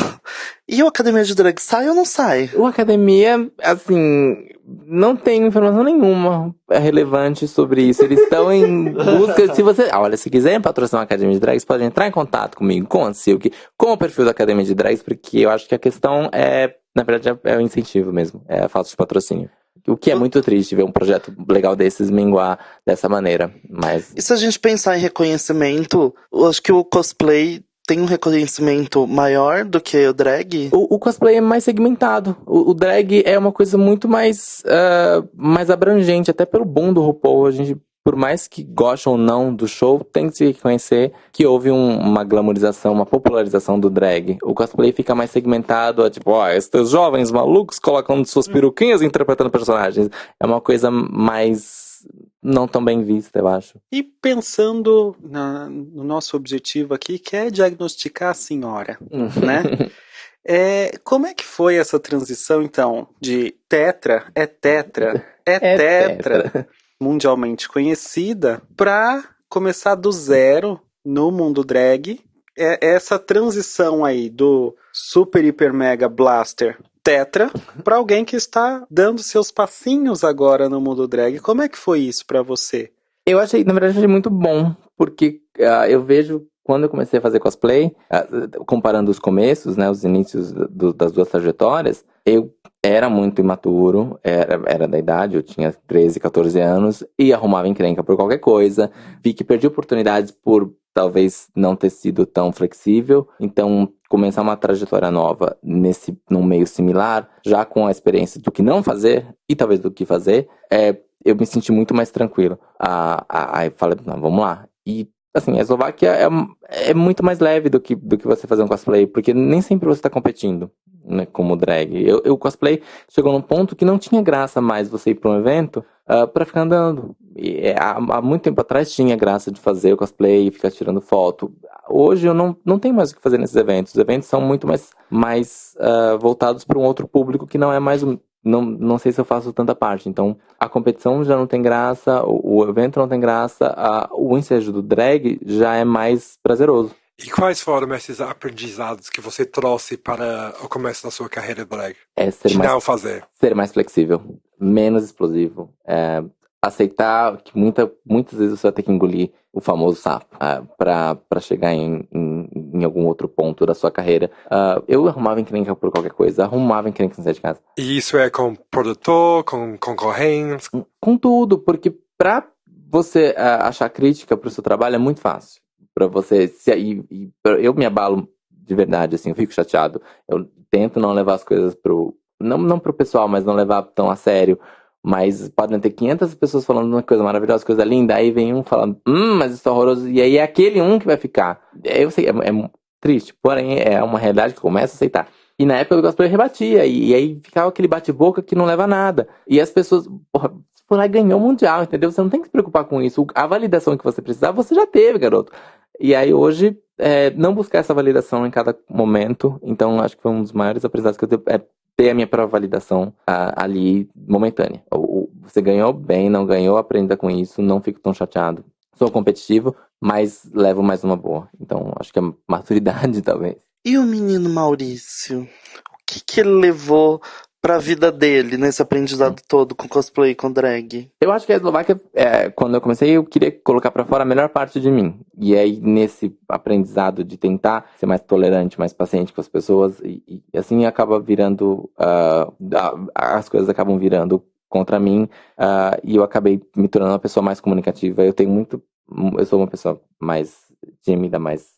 E o Academia de Drag sai ou não sai? O Academia, assim, não tem informação nenhuma relevante sobre isso. Eles estão em busca. Se quiserem patrocinar a Academia de Drags, podem entrar em contato comigo, com a Silk, com o perfil da Academia de Drags, porque eu acho que a questão na verdade, é o incentivo mesmo, é a falta de patrocínio. O que é muito triste ver um projeto legal desses minguar dessa maneira, mas... E se a gente pensar em reconhecimento, eu acho que o cosplay tem um reconhecimento maior do que o drag? O cosplay é mais segmentado. O drag é uma coisa muito mais abrangente, até pelo boom do RuPaul. A gente, por mais que goste ou não do show, tem que se reconhecer que houve uma glamorização, uma popularização do drag. O cosplay fica mais segmentado, esses jovens malucos colocam suas peruquinhas interpretando personagens. É uma coisa mais... não tão bem vista, eu acho. E pensando no nosso objetivo aqui, que é diagnosticar a senhora, né? Como é que foi essa transição, então, de tetra, mundialmente conhecida, pra começar do zero no mundo drag? Essa transição aí do super, hiper, mega blaster tetra para alguém que está dando seus passinhos agora no mundo drag. Como é que foi isso para você? Eu achei, na verdade, muito bom, porque eu vejo, quando eu comecei a fazer cosplay, comparando os começos, né, os inícios das duas trajetórias, eu era muito imaturo, era da idade, eu tinha 13, 14 anos, e arrumava encrenca por qualquer coisa, vi que perdi oportunidades por talvez não ter sido tão flexível, então começar uma trajetória nova num meio similar, já com a experiência do que não fazer e talvez do que fazer, eu me senti muito mais tranquilo. Aí falei, não, vamos lá. E assim, a Eslováquia é muito mais leve do que você fazer um cosplay, porque nem sempre você tá competindo, né, como drag. O cosplay chegou num ponto que não tinha graça mais você ir pra um evento pra ficar andando. Há muito tempo atrás tinha graça de fazer o cosplay e ficar tirando foto. Hoje eu não tenho mais o que fazer nesses eventos. Os eventos são muito mais voltados para um outro público que não é mais não sei se eu faço tanta parte. Então, a competição já não tem graça, o evento não tem graça, o ensejo do drag já é mais prazeroso. E quais foram esses aprendizados que você trouxe para o começo da sua carreira drag? Ser mais flexível, menos explosivo. aceitar que muitas vezes você vai ter que engolir o famoso sapo pra chegar em algum outro ponto da sua carreira. Eu arrumava encrenca por qualquer coisa, arrumava encrenca no set de casa. E isso é com produtor, com concorrentes? Com tudo, porque pra você achar crítica pro seu trabalho é muito fácil. Pra você, eu me abalo de verdade, assim, eu fico chateado. Eu tento não levar as coisas não pro pessoal, mas não levar tão a sério. Mas podem ter 500 pessoas falando uma coisa maravilhosa, coisa linda, aí vem um falando, mas isso é horroroso, e aí é aquele um que vai ficar. Eu sei, é triste, porém é uma realidade que eu começo a aceitar. E na época o cosplay rebatia, e aí ficava aquele bate-boca que não leva a nada. E as pessoas, porra, foi lá e ganhou o Mundial, entendeu? Você não tem que se preocupar com isso. A validação que você precisava, você já teve, garoto. E aí hoje, não buscar essa validação em cada momento, então acho que foi um dos maiores aprendizados que eu tenho, ter a minha própria validação ali momentânea. Você ganhou bem, não ganhou, aprenda com isso, não fico tão chateado. Sou competitivo, mas levo mais uma boa. Então, acho que é maturidade, talvez. E o menino Maurício? O que ele levou pra vida dele nesse aprendizado todo com cosplay, com drag? Eu acho que a Eslováquia, quando eu comecei, eu queria colocar pra fora a melhor parte de mim. E aí, nesse aprendizado de tentar ser mais tolerante, mais paciente com as pessoas, e assim acaba virando, as coisas acabam virando contra mim, e eu acabei me tornando uma pessoa mais comunicativa. Eu sou uma pessoa mais tímida, mais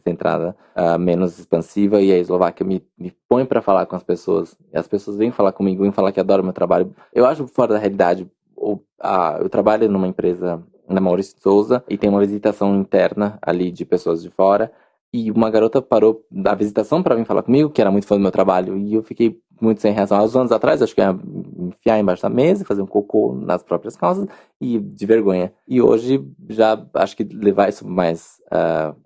centrada, menos expansiva, e a Eslováquia me põe pra falar com as pessoas, e as pessoas vêm falar comigo, vêm falar que adoram meu trabalho. Eu acho fora da realidade. Eu trabalho numa empresa na Maurício de Souza, e tem uma visitação interna ali de pessoas de fora, e uma garota parou da visitação pra vir falar comigo, que era muito fã do meu trabalho, e eu fiquei muito sem reação. Há uns anos atrás, acho que eu ia me enfiar embaixo da mesa, fazer um cocô nas próprias calças, e de vergonha. E hoje, já acho que levar isso mais,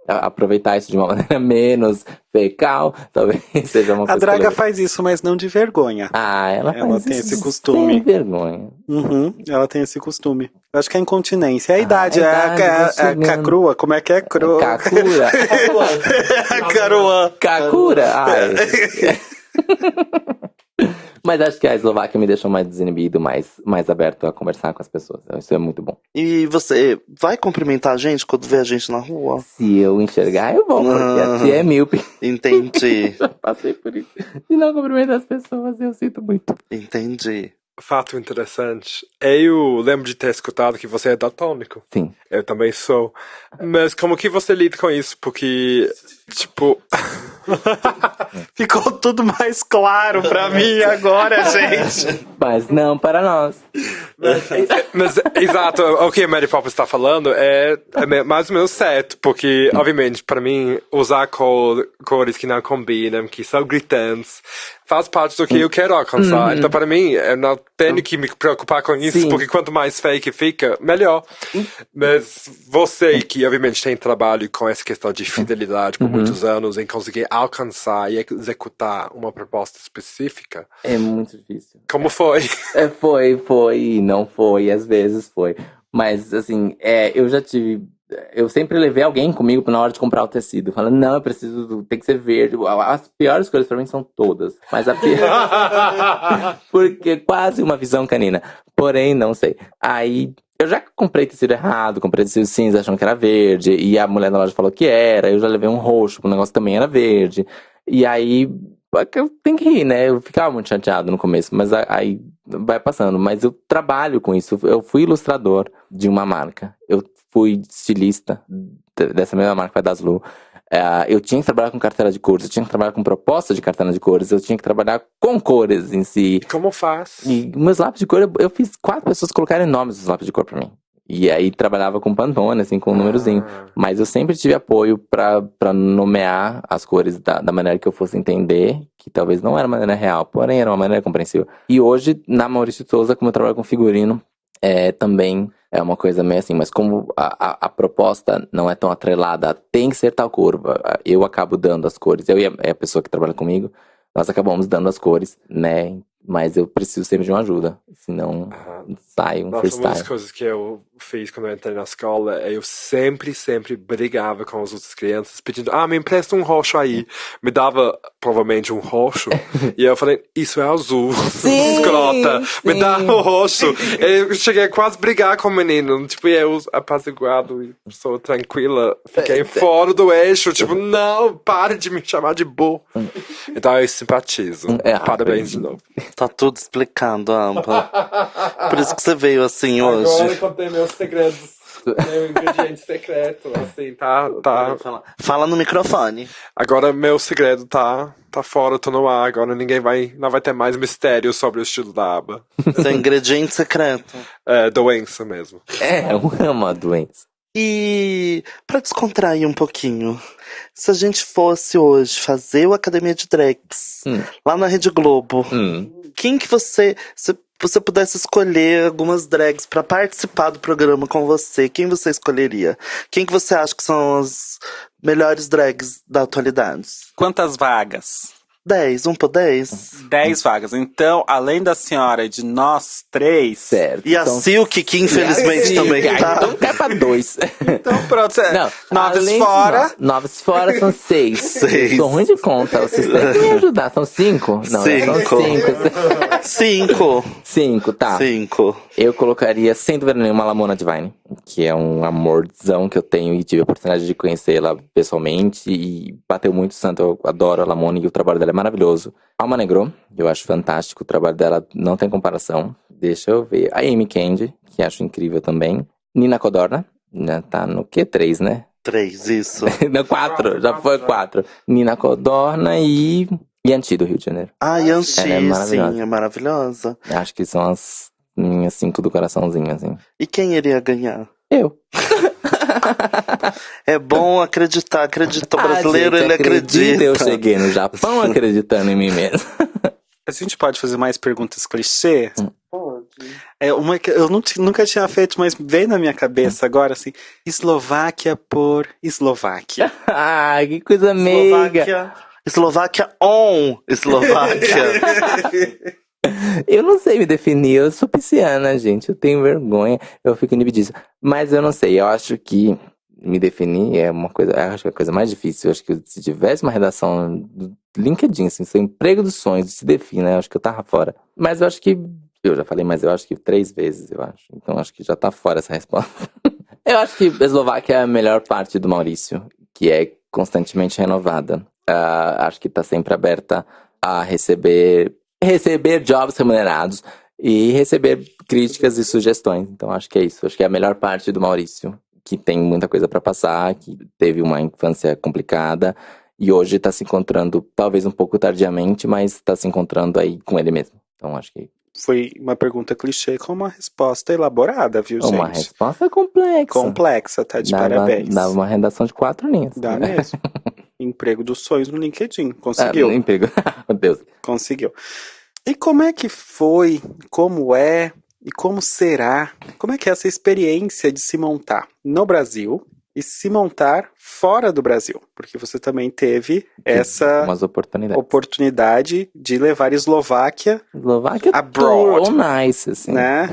aproveitar isso de uma maneira menos fecal, talvez seja uma coisa. A draga faz isso, mas não de vergonha. Ela faz tem isso esse costume. sem vergonha. Uhum, ela tem esse costume. Eu acho que é incontinência. É a idade, tá cacrua. Como é que é? Kakura. Caruã. Kakura? Ai. Mas acho que a Eslováquia me deixou mais desinibido, mais aberto a conversar com as pessoas. Isso é muito bom. E você vai cumprimentar a gente quando vê a gente na rua? Se eu enxergar, eu vou, porque a tia é míope. Entendi. Já passei por isso. E não cumprimentar as pessoas, eu sinto muito. Entendi. Fato interessante. Eu lembro de ter escutado que você é daltônico. Sim. Eu também sou. Mas como que você lida com isso? Porque, tipo... Ficou tudo mais claro pra mim agora, gente. Mas não para nós. Mas, exato, o que a Mary Poppins está falando é mais ou menos certo, porque, obviamente, para mim, usar cores que não combinam, que são gritantes, faz parte do que eu quero alcançar. Então, para mim, eu não tenho que me preocupar com isso, porque quanto mais fake fica, melhor. Mas você, que obviamente tem trabalho com essa questão de fidelidade por muitos anos, em conseguir alcançar e executar uma proposta específica. É muito difícil. Como foi? Foi, não foi, às vezes foi. Mas, assim, eu sempre levei alguém comigo na hora de comprar o tecido. Falando, não, eu preciso, tem que ser verde. As piores coisas pra mim são todas. Mas a pior... Porque quase uma visão canina. Porém, não sei. Aí, eu já comprei tecido errado, comprei tecido cinza achando que era verde. E a mulher na loja falou que era. Eu já levei um roxo, o negócio também era verde. E aí, eu tenho que rir, né? Eu ficava muito chateado no começo, mas aí vai passando. Mas eu trabalho com isso. Eu fui ilustrador de uma marca. Eu fui estilista dessa mesma marca, da Daslu. Eu tinha que trabalhar com cartela de cores, eu tinha que trabalhar com proposta de cartela de cores, eu tinha que trabalhar com cores em si. Como faz? E meus lápis de cor, eu fiz 4 pessoas colocarem nomes dos lápis de cor pra mim. E aí trabalhava com Pantone, assim, com um númerozinho. Mas eu sempre tive apoio pra nomear as cores da maneira que eu fosse entender, que talvez não era a maneira real, porém era uma maneira compreensível. E hoje, na Maurício de Souza, como eu trabalho com figurino, também é uma coisa meio assim, mas como a proposta não é tão atrelada, tem que ser tal cor, eu acabo dando as cores, eu e a pessoa que trabalha comigo, nós acabamos dando as cores, né? Mas eu preciso sempre de uma ajuda. Senão sai um Nossa, uma das freestyle. coisas que eu fiz quando eu entrei na escola é eu sempre brigava com as outras crianças pedindo, me empresta um roxo aí. Me dava, provavelmente, um roxo. E eu falei, isso é azul, Sim, escrota. Me sim. dá um roxo. Eu cheguei a quase brigar com o menino. Tipo, e eu, apaziguado e pessoa tranquila, fiquei fora do eixo. Tipo, não, pare de me chamar de burro. Então eu simpatizo. Parabéns de novo. Tá tudo explicado, Ampa. Por isso que você veio assim hoje. Agora eu contei meus segredos. Meu ingrediente secreto, assim, tá. Fala no microfone. Agora meu segredo tá fora, tô no ar. Agora não vai ter mais mistério sobre o estilo da aba. Seu ingrediente secreto. É doença mesmo. É uma doença. E pra descontrair um pouquinho, se a gente fosse hoje fazer o Academia de Drags lá na Rede Globo, quem que se você pudesse escolher algumas drags pra participar do programa com você, quem você escolheria? Quem que você acha que são as melhores drags da atualidade? Quantas vagas? 10, 1 por 10? 10 vagas. Então, além da senhora e de nós 3. Certo. E a Então, Silk, que infelizmente Sim, também tá. Então cai pra 2. Então, pronto. Não, 9 além de fora. 9 fora são 6. Seis. Sou ruim de conta. Vocês têm que me ajudar. São 5? Não, são 5. 5. 5, tá. 5. Eu colocaria, sem dúvida nenhuma, a Lamona Divine, que é um amorzão que eu tenho e tive a oportunidade de conhecê-la pessoalmente e bateu muito santo. Eu adoro a Lamona e o trabalho dela é maravilhoso. Alma Negro, eu acho fantástico, o trabalho dela não tem comparação. Deixa eu ver. A Amy Candy, que acho incrível também. Nina Codorna, né, tá no Q3, né? 3, isso. No 4, já foi 4. Nina Codorna e Yanti do Rio de Janeiro. Ah, Yanxi, Ela é maravilhosa. sim, é maravilhosa. Acho que são as minhas 5 do coraçãozinho, assim. E quem iria ganhar? Eu. É bom acreditar, acredita. O brasileiro, gente, ele acredita. Eu cheguei no Japão acreditando em mim mesmo. A gente pode fazer mais perguntas clichê? Pode. É uma que eu nunca tinha feito, mas veio na minha cabeça agora, assim. Eslováquia por Eslováquia. Ai, que coisa meiga. Eslováquia on Eslováquia. Eu não sei me definir, eu sou pisciana, gente. Eu tenho vergonha, eu fico inibidíssima. Mas eu não sei, eu acho que me definir é uma coisa, eu acho que é a coisa mais difícil. Eu acho que se tivesse uma redação do LinkedIn, assim, seu emprego dos sonhos, se define, né? Eu acho que eu tava fora. Mas eu acho que, eu já falei, mas eu acho que 3 vezes, eu acho. Então acho que já tá fora essa resposta. Eu acho que a Eslováquia é a melhor parte do Maurício, que é constantemente renovada. Acho que tá sempre aberta a receber jobs remunerados e receber críticas e sugestões. Então acho que é isso. Acho que é a melhor parte do Maurício, que tem muita coisa pra passar, que teve uma infância complicada e hoje tá se encontrando, talvez um pouco tardiamente, mas tá se encontrando aí com ele mesmo. Então acho que Foi uma pergunta clichê com uma resposta elaborada, viu, é uma gente? resposta complexa. Complexa, tá de parabéns. Dava uma redação de 4 linhas. Dá mesmo. Emprego dos sonhos no LinkedIn. Conseguiu. Emprego. Meu Deus. Conseguiu. E como é que foi, como é e como será, como é que é essa experiência de se montar no Brasil e se montar fora do Brasil? Porque você também teve essa Umas oportunidades. oportunidade de levar Eslováquia, Eslováquia Abroad. ou nice, assim. né?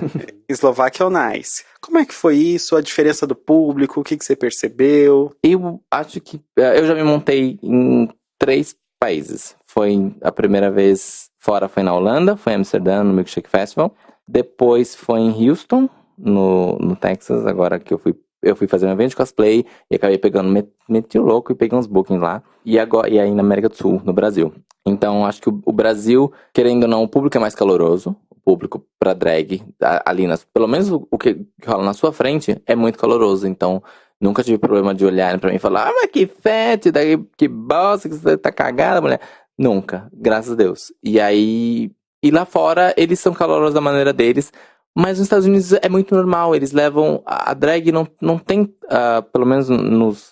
Eslováquia on Ice. Como é que foi isso? A diferença do público? O que você percebeu? Eu acho que eu já me montei em 3 países. Foi a primeira vez fora, foi na Holanda, foi em Amsterdã, no Milkshake Festival. Depois foi em Houston, no Texas, agora que eu fui fazer um evento de cosplay e acabei pegando, meti o louco e peguei uns bookings lá. E aí na América do Sul, no Brasil. Então acho que o Brasil, querendo ou não, o público é mais caloroso. O público pra drag, ali, pelo menos o que rola na sua frente, é muito caloroso. Então nunca tive problema de olharem pra mim e falar: mas que fétida, que bosta, que você tá cagada, mulher. Nunca, graças a Deus. E aí, e lá fora, eles são calorosos da maneira deles. Mas nos Estados Unidos é muito normal, eles levam... A drag não tem, pelo menos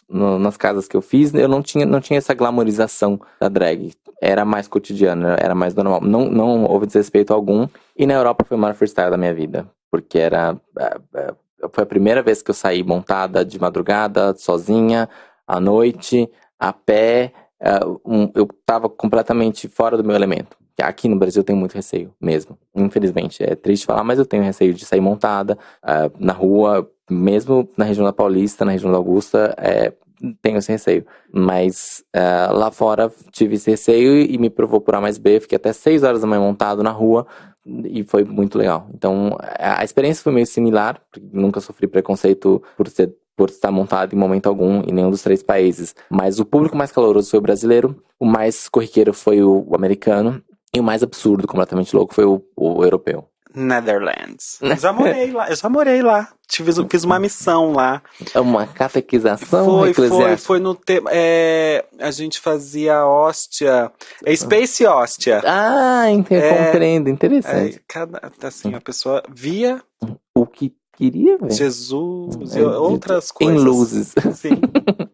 nas casas que eu fiz, eu não tinha essa glamorização da drag. Era mais cotidiano, era mais normal. Não houve desrespeito algum. E na Europa foi o maior freestyle da minha vida. Porque foi a primeira vez que eu saí montada de madrugada, sozinha, à noite, a pé. Eu tava completamente fora do meu elemento. Aqui no Brasil eu tenho muito receio mesmo. Infelizmente, é triste falar, mas eu tenho receio de sair montada na rua, mesmo na região da Paulista, na região da Augusta, tenho esse receio. Mas lá fora tive esse receio e me provou por A mais B. Fiquei até 6 horas da manhã montado na rua e foi muito legal. Então, a experiência foi meio similar. Nunca sofri preconceito por estar montado em momento algum em nenhum dos 3 países. Mas o público mais caloroso foi o brasileiro, o mais corriqueiro foi o americano, e o mais absurdo, completamente louco, foi o europeu. Netherlands. Eu já morei lá. Fiz uma missão lá. Uma catequização eclesiástica. Foi no tema. A gente fazia hóstia. Space hóstia. Compreendo. Interessante. Assim, a pessoa via o que queria ver. Jesus e outras coisas. Em luzes. Sim.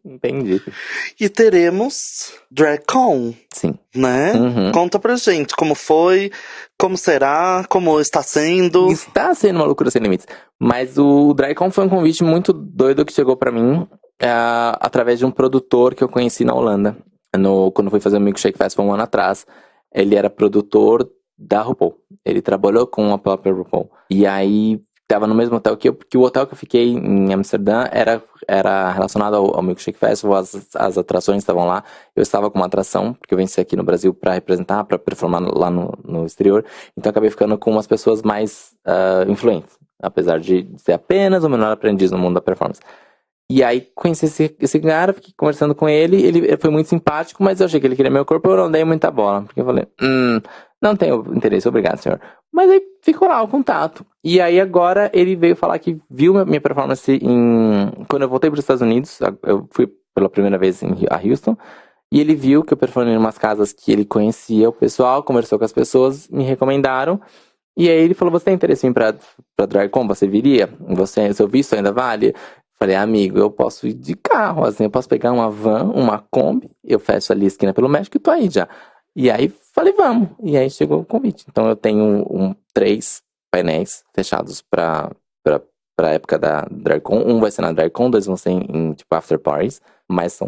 Entendi. E teremos DragCon. Sim. Né? Uhum. Conta pra gente como foi, como será, como está sendo. Está sendo uma loucura sem limites. Mas o DragCon foi um convite muito doido que chegou pra mim através de um produtor que eu conheci na Holanda. Quando fui fazer o Milkshake Festival 1 ano atrás. Ele era produtor da RuPaul. Ele trabalhou com a própria RuPaul. E aí tava no mesmo hotel que eu, porque o hotel que eu fiquei em Amsterdã era relacionado ao Milkshake Festival, as atrações estavam lá. Eu estava com uma atração, porque eu venci aqui no Brasil pra representar, pra performar lá no exterior. Então eu acabei ficando com umas pessoas mais influentes, apesar de ser apenas o menor aprendiz no mundo da performance. E aí conheci esse cara, fiquei conversando com ele foi muito simpático, mas eu achei que ele queria meu corpo, eu não dei muita bola. Porque eu falei, não tenho interesse, obrigado, senhor. Mas aí ficou lá o contato. E aí agora ele veio falar que viu minha performance quando eu voltei para os Estados Unidos, eu fui pela primeira vez a Houston, e ele viu que eu performei em umas casas que ele conhecia o pessoal, conversou com as pessoas, me recomendaram. E aí ele falou, você tem interesse em ir pra DragCon? Você viria? Seu visto ainda vale? Falei, amigo, eu posso ir de carro, assim, eu posso pegar uma van, uma Kombi, eu fecho ali a esquina pelo México e tô aí já. E aí, falei, vamos. E aí chegou o convite. Então eu tenho 3 painéis fechados pra época da DragCon. Um vai ser na DragCon, 2 vão ser em tipo, after parties. Mas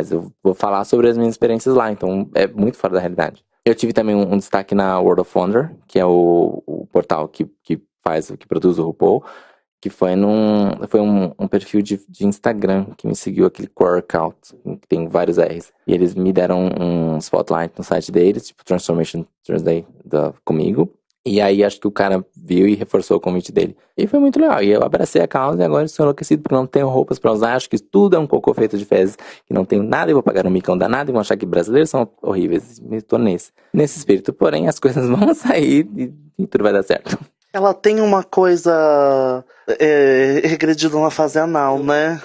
eu vou falar sobre as minhas experiências lá, então é muito fora da realidade. Eu tive também um destaque na World of Wonder, que é o portal que produz o RuPaul. Que foi um perfil de Instagram que me seguiu, aquele Workout, que tem vários R's. E eles me deram um spotlight no site deles, tipo Transformation Thursday comigo. E aí acho que o cara viu e reforçou o convite dele. E foi muito legal. E eu abracei a causa e agora estou enlouquecido porque não tenho roupas pra usar. Acho que tudo é um cocô feito de fezes. Que não tenho nada e vou pagar um micão danado e vão achar que brasileiros são horríveis. Me tô nesse espírito. Porém, as coisas vão sair e tudo vai dar certo. Ela tem uma coisa regredida na fase anal, né?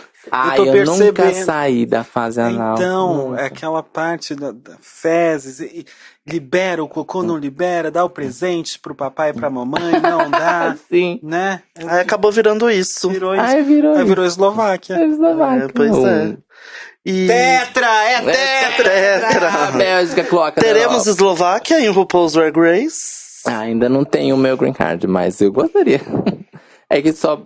Eu nunca saí da fase anal. Então, é aquela parte da fezes, libera o cocô, não libera, dá o presente pro papai e pra mamãe, não dá. Sim. Né? Aí acabou virando isso. Virou Eslováquia. Pois é. Tetra! Tetra! A Bélgica coloca. Teremos Eslováquia em RuPaul's Drag Race? Ainda não tenho o meu green card, mas eu gostaria. É que só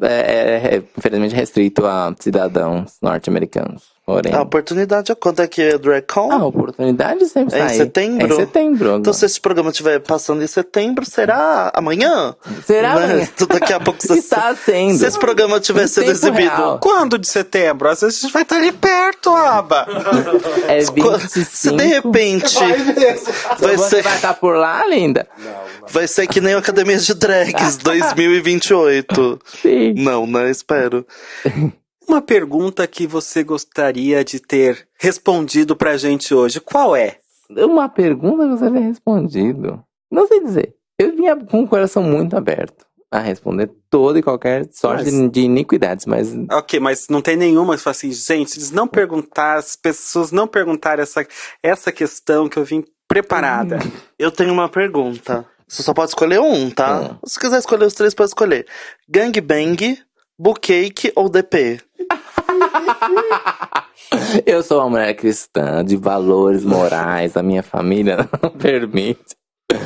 infelizmente restrito a cidadãos norte-americanos. Porém, A oportunidade é quando é que é DragCon? a oportunidade sempre É sai. em setembro? É em setembro. Então, Agora. se esse programa estiver passando em setembro, será amanhã? Será Né? amanhã? Daqui a pouco você... Está sendo. Se esse programa tiver Em sido tempo exibido... real. Quando de setembro? Às vezes a gente vai estar ali perto, aba. É Se 25. de repente vai Você ser, vai estar por lá, linda? vai ser que nem a Academia de Drags 2028. Sim. Não, né? Espero. Uma pergunta que você gostaria de ter respondido pra gente hoje, qual é? Uma pergunta que você havia respondido. Não sei dizer. Eu vinha com o coração muito aberto a responder toda e qualquer sorte de iniquidades, mas... Ok, mas não tem nenhuma que fala assim, gente, as pessoas não perguntaram essa questão que eu vim preparada. Eu tenho uma pergunta. Você só pode escolher um, tá? Se quiser escolher os 3, pode escolher. Gangbang, Bookcake ou DP? Eu sou uma mulher cristã, de valores morais, a minha família não permite.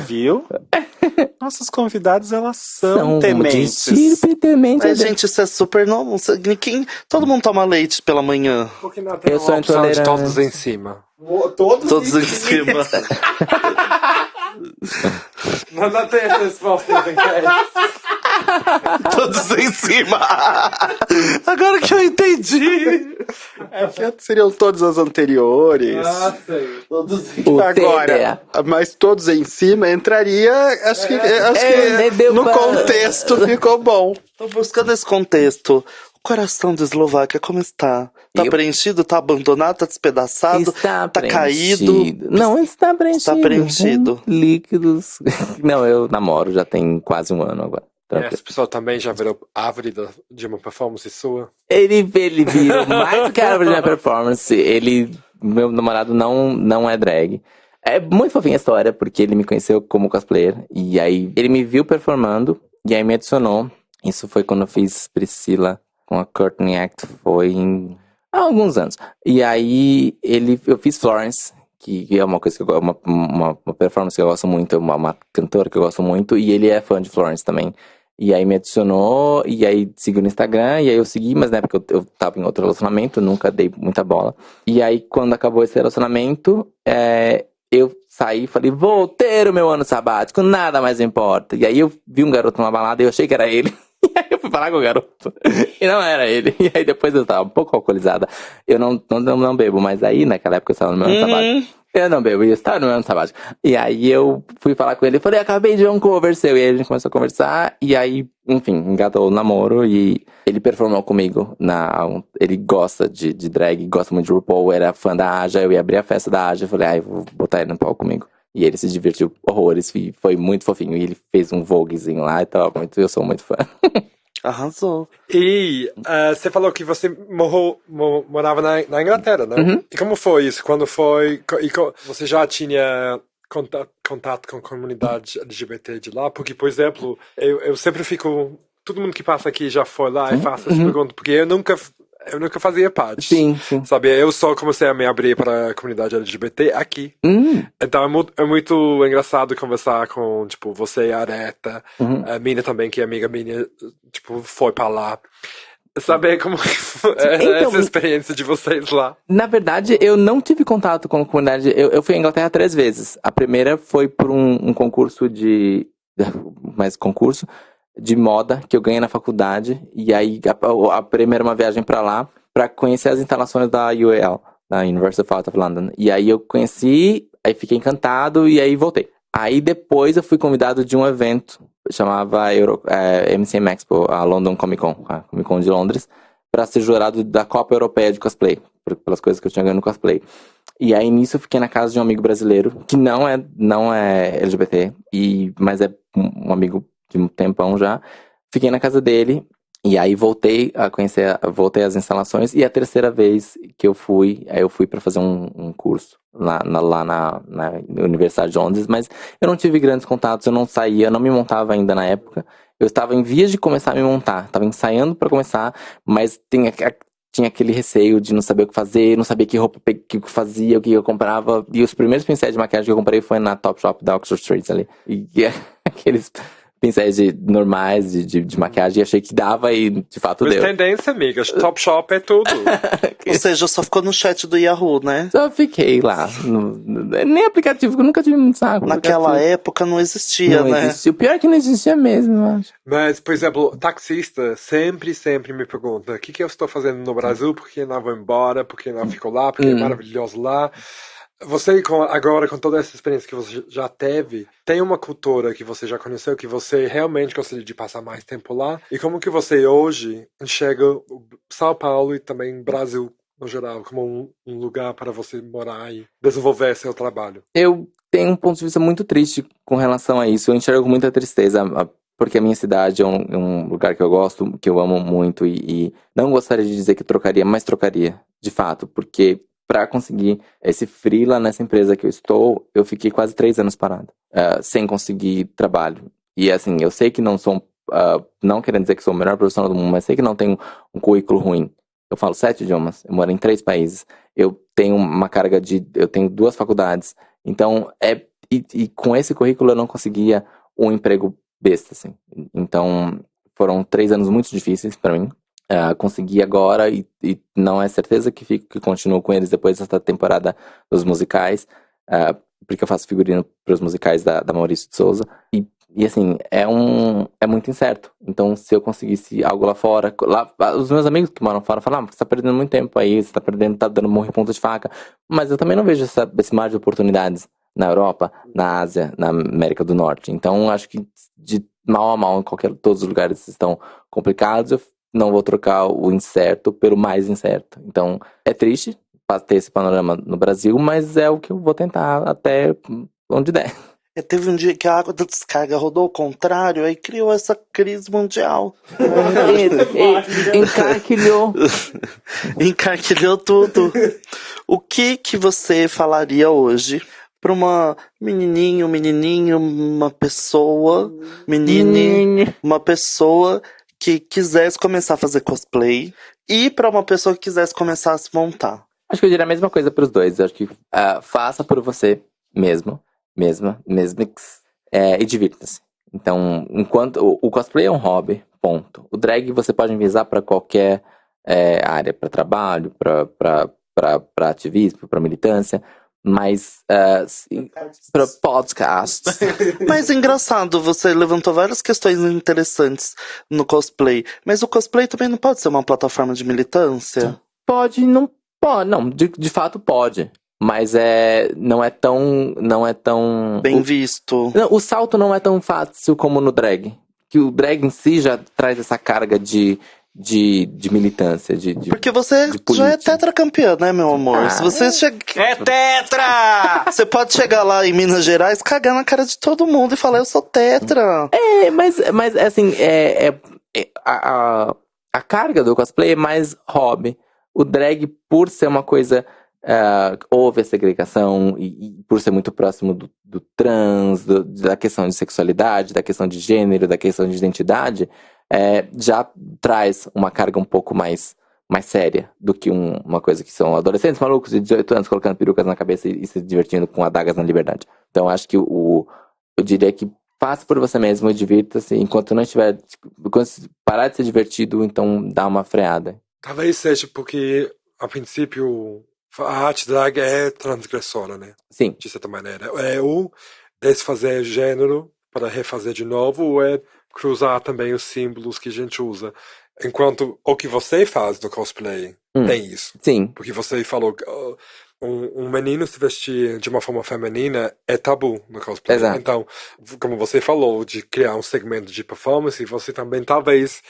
Viu? Nossas convidadas, elas são De tementes. estirpe temente. Mas, gente, isso é super normal. Todo mundo toma leite pela manhã. Porque não tem Eu sou uma opção de intolerante. todos em cima. Todos em cima. Não tem essa resposta em enquete. Todos em cima. Agora que eu entendi. Seriam todas as anteriores. Sei. Todos em O Agora, mas todos em cima entraria. Acho que deu no pra- contexto ficou bom. Tô buscando esse contexto. O coração da Eslováquia, como está? Tá Eu- preenchido, tá abandonado, tá despedaçado, Está tá preenchido. caído. Não, está preenchido. Está preenchido. Com líquidos. Não, eu namoro já tem quase um ano agora. Tranquilo. Essa pessoa também já virou árvore de uma performance sua? Ele virou mais do que a árvore de minha performance. Meu namorado não é drag. É muito fofinha a história, porque ele me conheceu como cosplayer. E aí, ele me viu performando, e aí me adicionou. Isso foi quando eu fiz Priscila com a Courtney Act, há alguns anos. E aí, eu fiz Florence, que é uma coisa que eu gosto, uma performance que eu gosto muito, uma cantora que eu gosto muito, e ele é fã de Florence também. E aí me adicionou, e aí seguiu no Instagram, e aí eu segui, mas na época eu tava em outro relacionamento, nunca dei muita bola. E aí, quando acabou esse relacionamento, eu saí e falei, vou ter o meu ano sabático, nada mais importa. E aí eu vi um garoto numa balada e eu achei que era ele. E aí eu fui falar com o garoto. E não era ele. E aí depois eu tava um pouco alcoolizada. Eu não bebo, mas aí naquela época eu estava no meu ano sabático. Eu não bebo, eu estava no meu ano sabático. E aí eu fui falar com ele e falei, acabei de ver um cover seu. E aí a gente começou a conversar. E aí, enfim, engatou o namoro. E ele performou comigo. Ele gosta de drag, gosta muito de RuPaul. Era fã da Aja. Eu ia abrir a festa da Aja. Eu falei, vou botar ele no palco comigo. E ele se divertiu horrores. E foi muito fofinho. E ele fez um voguezinho lá e tal. Eu sou muito fã. Arrasou. E você falou que você morava na Inglaterra, né? Uhum. E como foi isso? Quando foi? Você já tinha contato com a comunidade LGBT de lá? Porque, por exemplo, eu sempre fico... Todo mundo que passa aqui já foi lá e faço essa pergunta, porque eu nunca fazia parte. Sim. Sabe, eu só comecei a me abrir para a comunidade LGBT aqui. Então é muito engraçado conversar com, tipo, você e a Areta, a Mina também, que é amiga minha, tipo, foi para lá. Saber como é Então, essa experiência de vocês lá. Na verdade, eu não tive contato com a comunidade. Eu fui à Inglaterra 3 vezes. A primeira foi por um concurso concurso de moda que eu ganhei na faculdade. E aí, a primeira uma viagem pra lá, pra conhecer as instalações da UAL, da University of London. E aí eu conheci, aí fiquei encantado e aí voltei. Aí depois eu fui convidado de um evento, chamava MCM Expo, a London Comic Con, a Comic Con de Londres, pra ser jurado da Copa Europeia de Cosplay, pelas coisas que eu tinha ganho no cosplay. E aí nisso eu fiquei na casa de um amigo brasileiro, que não é LGBT, mas é um amigo de um tempão já. Fiquei na casa dele, e aí voltei às instalações, e a terceira vez que eu fui pra fazer um curso lá na Universidade de Londres, mas eu não tive grandes contatos, eu não saía, eu não me montava ainda na época. Eu estava em vias de começar a me montar, estava ensaiando pra começar, mas tinha aquele receio de não saber o que fazer, não saber que roupa que eu fazia, o que eu comprava. E os primeiros pincéis de maquiagem que eu comprei foi na Topshop da Oxford Street ali. E aqueles pincéis normais de maquiagem, e achei que dava e de fato Mas deu. tendência, amigas. Topshop é tudo. Ou seja, só ficou no chat do Yahoo, né? Só fiquei lá. Nem aplicativo, eu nunca tive muito saco. Naquela aplicativo. época não existia, Não né? existia. O pior é que não existia mesmo, eu acho. Mas, por exemplo, taxista sempre me pergunta o que eu estou fazendo no Brasil, por que não vou embora, por que não fico lá, porque é maravilhoso lá. Você, agora, com toda essa experiência que você já teve, tem uma cultura que você já conheceu, que você realmente gostaria de passar mais tempo lá? E como que você hoje enxerga São Paulo e também Brasil, no geral, como um lugar para você morar e desenvolver seu trabalho? Eu tenho um ponto de vista muito triste com relação a isso. Eu enxergo muita tristeza, porque a minha cidade é um lugar que eu gosto, que eu amo muito, e não gostaria de dizer que trocaria, mas trocaria, de fato, porque para conseguir esse freela nessa empresa que eu estou, eu fiquei quase 3 anos parado, sem conseguir trabalho. E assim, eu sei que não sou, não querendo dizer que sou o melhor profissional do mundo, mas sei que não tenho um currículo ruim. Eu falo 7 idiomas, eu moro em 3 países, eu tenho uma carga eu tenho 2 faculdades, então, e com esse currículo eu não conseguia um emprego besta, assim. Então, foram 3 anos muito difíceis para mim. Consegui agora e não é certeza que continuo com eles depois dessa temporada dos musicais, porque eu faço figurino pros musicais da Maurício de Souza. E assim, é muito incerto. Então, se eu conseguisse algo lá fora, os meus amigos que moram fora falam, você tá perdendo muito tempo aí, você tá dando morro em ponta de faca. Mas eu também não vejo esse mar de oportunidades na Europa, na Ásia, na América do Norte. Então, acho que de mal a mal, todos os lugares estão complicados, eu não vou trocar o incerto pelo mais incerto. Então, é triste ter esse panorama no Brasil, mas é o que eu vou tentar até onde der. Teve um dia que a água da descarga rodou ao contrário, aí criou essa crise mundial. Encarquilhou. Encarquilhou tudo. O que você falaria hoje pra uma menininho, uma pessoa, uma pessoa que quisesse começar a fazer cosplay e pra uma pessoa que quisesse começar a se montar? Acho que eu diria a mesma coisa pros dois. Acho que faça por você mesmo. E divirta-se. Então, enquanto o cosplay é um hobby, ponto. O drag você pode enviesar para qualquer área, para trabalho, para ativismo, para militância, mas para podcasts. Mas engraçado, você levantou várias questões interessantes no cosplay, mas o cosplay também não pode ser uma plataforma de militância? Pode, não pode, não, de fato pode. Mas não é tão bem visto. Não, o salto não é tão fácil como no drag. Que o drag em si já traz essa carga de militância, porque você já é tetracampeã, né, meu amor? Se você É tetra! Você pode chegar lá em Minas Gerais, cagar na cara de todo mundo e falar, eu sou tetra. Mas assim, a carga do cosplay é mais hobby. O drag, por ser uma coisa... houve a segregação e por ser muito próximo do trans, da questão de sexualidade, da questão de gênero, da questão de identidade, já traz uma carga um pouco mais séria do que uma coisa que são adolescentes malucos de 18 anos colocando perucas na cabeça e se divertindo com adagas na liberdade. Então acho que eu diria que faça por você mesmo, divirta-se, enquanto parar de ser divertido, então dá uma freada. Talvez seja porque, a princípio, a arte drag é transgressora, né? Sim. De certa maneira. É o desfazer gênero para refazer de novo, ou é cruzar também os símbolos que a gente usa. Enquanto o que você faz no cosplay tem isso. Sim. Porque você falou que um menino se vestir de uma forma feminina é tabu no cosplay. Exato. Então, como você falou, de criar um segmento de performance, você também talvez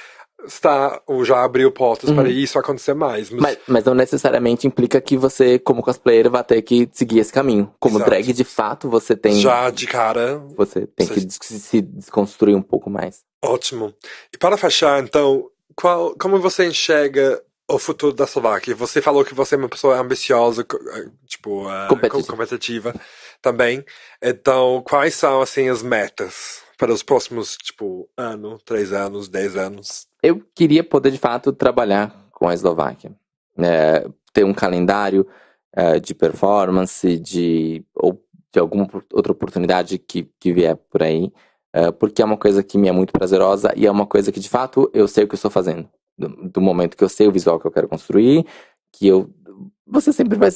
ou já abriu portas para isso acontecer mais. Mas não necessariamente implica que você, como cosplayer, vai ter que seguir esse caminho. Como Exato. drag, de fato, você tem... Já de cara... Você tem que se desconstruir um pouco mais. Ótimo. E para fechar, então, como você enxerga o futuro da Eslováquia? Você falou que você é uma pessoa ambiciosa, competitiva também. Então, quais são, assim, as metas para os próximos, 3 anos, 10 anos? Eu queria poder, de fato, trabalhar com a Eslováquia. Ter um calendário de performance, ou de alguma outra oportunidade que vier por aí. Porque é uma coisa que me é muito prazerosa e é uma coisa que, de fato, eu sei o que eu estou fazendo. Do momento que eu sei o visual que eu quero construir, você sempre vai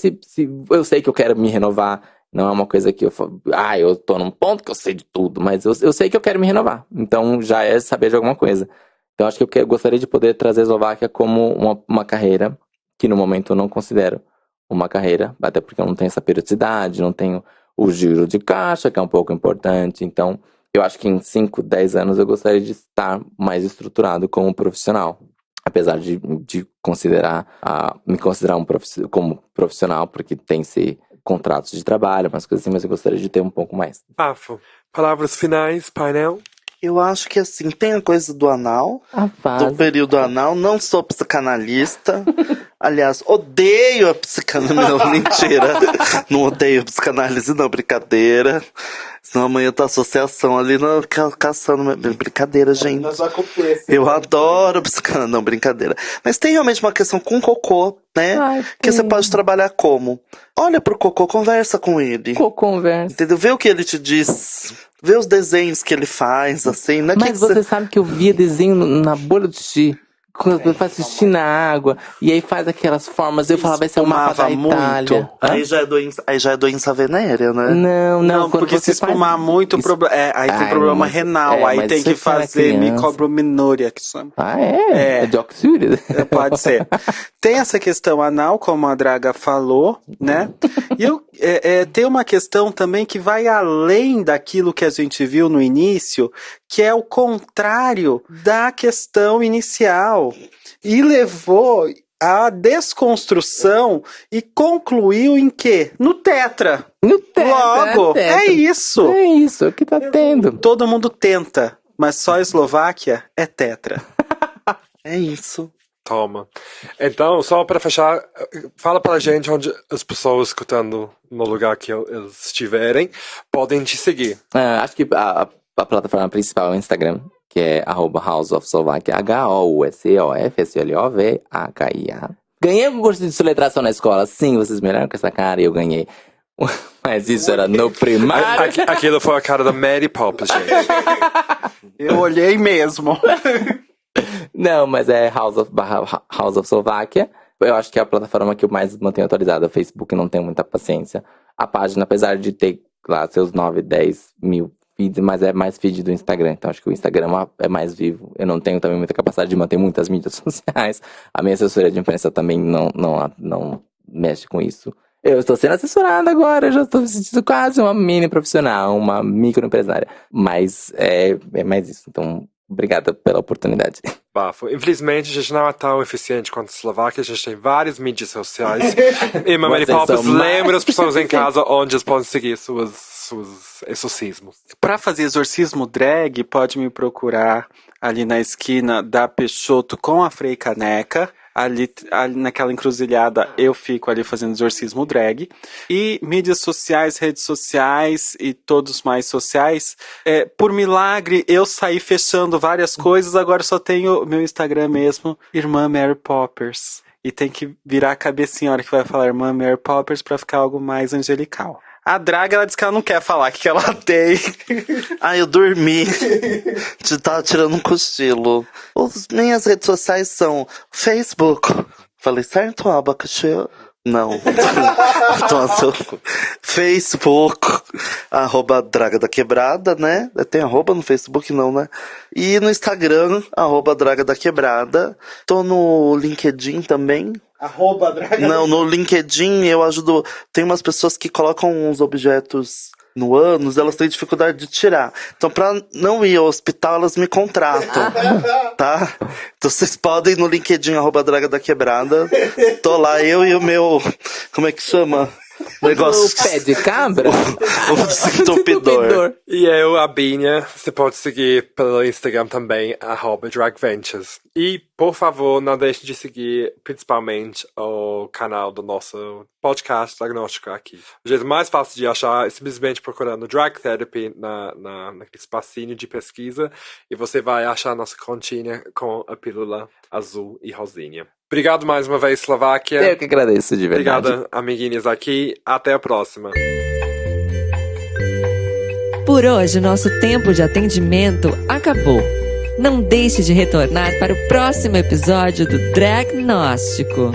eu sei que eu quero me renovar. Não é uma coisa que eu falo, eu tô num ponto que eu sei de tudo, mas eu sei que eu quero me renovar. Então já é saber de alguma coisa. Então acho que eu gostaria de poder trazer a Eslováquia como uma carreira que no momento eu não considero uma carreira, até porque eu não tenho essa periodicidade, não tenho o giro de caixa, que é um pouco importante. Então eu acho que em 5, 10 anos eu gostaria de estar mais estruturado como profissional. Apesar de me considerar como profissional, porque tem-se contratos de trabalho, umas coisas assim, mas eu gostaria de ter um pouco mais. Afo, palavras finais, painel? Eu acho que assim, tem a coisa do anal, do período anal, não sou psicanalista. Aliás, odeio a psicanálise. Não, mentira. Não odeio a psicanálise, não, brincadeira. Senão amanhã tá associação ali caçando. Brincadeira, gente. Eu adoro psicanálise. Não, brincadeira. Mas tem realmente uma questão com cocô, né? Que você pode trabalhar como? Olha pro cocô, conversa com ele. Conversa. Entendeu? Vê o que ele te diz. Vê os desenhos que ele faz, assim. Né? Mas você sabe que eu via desenho na bolha do xixi. Quando faz xixi na água, e aí faz aquelas formas, eu falava, esse é o mapa da Espumava Itália. muito. Hã? Aí já é doença venérea, né? Não, quando porque você se espumar faz... muito, Isso- aí tem Ai, problema mas- renal, aí mas tem isso que é para fazer criança. microalbuminúria, que chama. Ah, é? É. É de oxúrio? Pode ser. Tem essa questão anal, como a Draga falou, né? E tem uma questão também que vai além daquilo que a gente viu no início, que é o contrário da questão inicial. E levou à desconstrução e concluiu em quê? No Tetra. No tetra, Logo, tetra. é isso. É isso, é o que tá tendo. Todo mundo tenta, mas só a Eslováquia é Tetra. É isso. Toma. Então, só para fechar, fala pra gente onde as pessoas escutando no lugar que eles estiverem podem te seguir. Acho que a plataforma principal é o Instagram, que é @House of Slovakia, HOUSEOFSLOVAKIA. Ganhei um curso de soletração na escola, sim, vocês me olharam com essa cara e eu ganhei. Mas isso era no primário. Aquilo foi a cara da Mary Poppins, gente. Eu olhei mesmo. Não, mas é House of Slovakia. Eu acho que é a plataforma que eu mais mantenho atualizada. O Facebook não tenho muita paciência. A página, apesar de ter lá seus 9, 10 mil feeds, mas é mais feed do Instagram. Então acho que o Instagram é mais vivo. Eu não tenho também muita capacidade de manter muitas mídias sociais. A minha assessoria de imprensa também não mexe com isso. Eu estou sendo assessorada agora, eu já estou me sentindo quase uma mini profissional, uma microempresária. Mas é mais isso. Então, obrigada pela oportunidade. Bafo. Infelizmente, a gente não é tão eficiente quanto a Eslováquia. A gente tem várias mídias sociais. E a Mary Vocês Poppins são mais lembra as pessoas em casa onde eles podem seguir seus exorcismos. Para fazer exorcismo drag, pode me procurar ali na esquina da Peixoto com a Frei Caneca. Ali naquela encruzilhada eu fico ali fazendo exorcismo drag. E mídias sociais, redes sociais e todos mais sociais. Por milagre eu saí fechando várias coisas, agora só tenho meu Instagram mesmo, Irmã Mary Poppers. E tem que virar a cabecinha a hora que vai falar Irmã Mary Poppers pra ficar algo mais angelical. A Draga, ela disse que ela não quer falar o que ela tem. Eu dormi. Tava tirando um cochilo. Minhas redes sociais são Facebook. Falei certo, abacaxi? Não. Facebook, @Draga da Quebrada, né? Tem arroba no Facebook, não, né? E no Instagram, @Draga da Quebrada. Tô no LinkedIn também. Draga. Não, no LinkedIn eu ajudo. Tem umas pessoas que colocam uns objetos no ânus, elas têm dificuldade de tirar. Então, pra não ir ao hospital, elas me contratam. Tá? Então, vocês podem ir no LinkedIn, @Draga da Quebrada. Tô lá, eu e o meu. Como é que chama? Negócio. O pé de cabra? O desentupidor. E eu, a Binha, você pode seguir pelo Instagram também, @DragVentures. E, por favor, não deixe de seguir principalmente o canal do nosso podcast Diagnóstico aqui. O jeito mais fácil de achar é simplesmente procurando Drag Therapy naquele espacinho de pesquisa e você vai achar a nossa continha com a pílula azul e rosinha. Obrigado mais uma vez, Eslováquia. Eu que agradeço, de verdade. Obrigada, amiguinhos aqui. Até a próxima. Por hoje, o nosso tempo de atendimento acabou. Não deixe de retornar para o próximo episódio do Dragnóstico.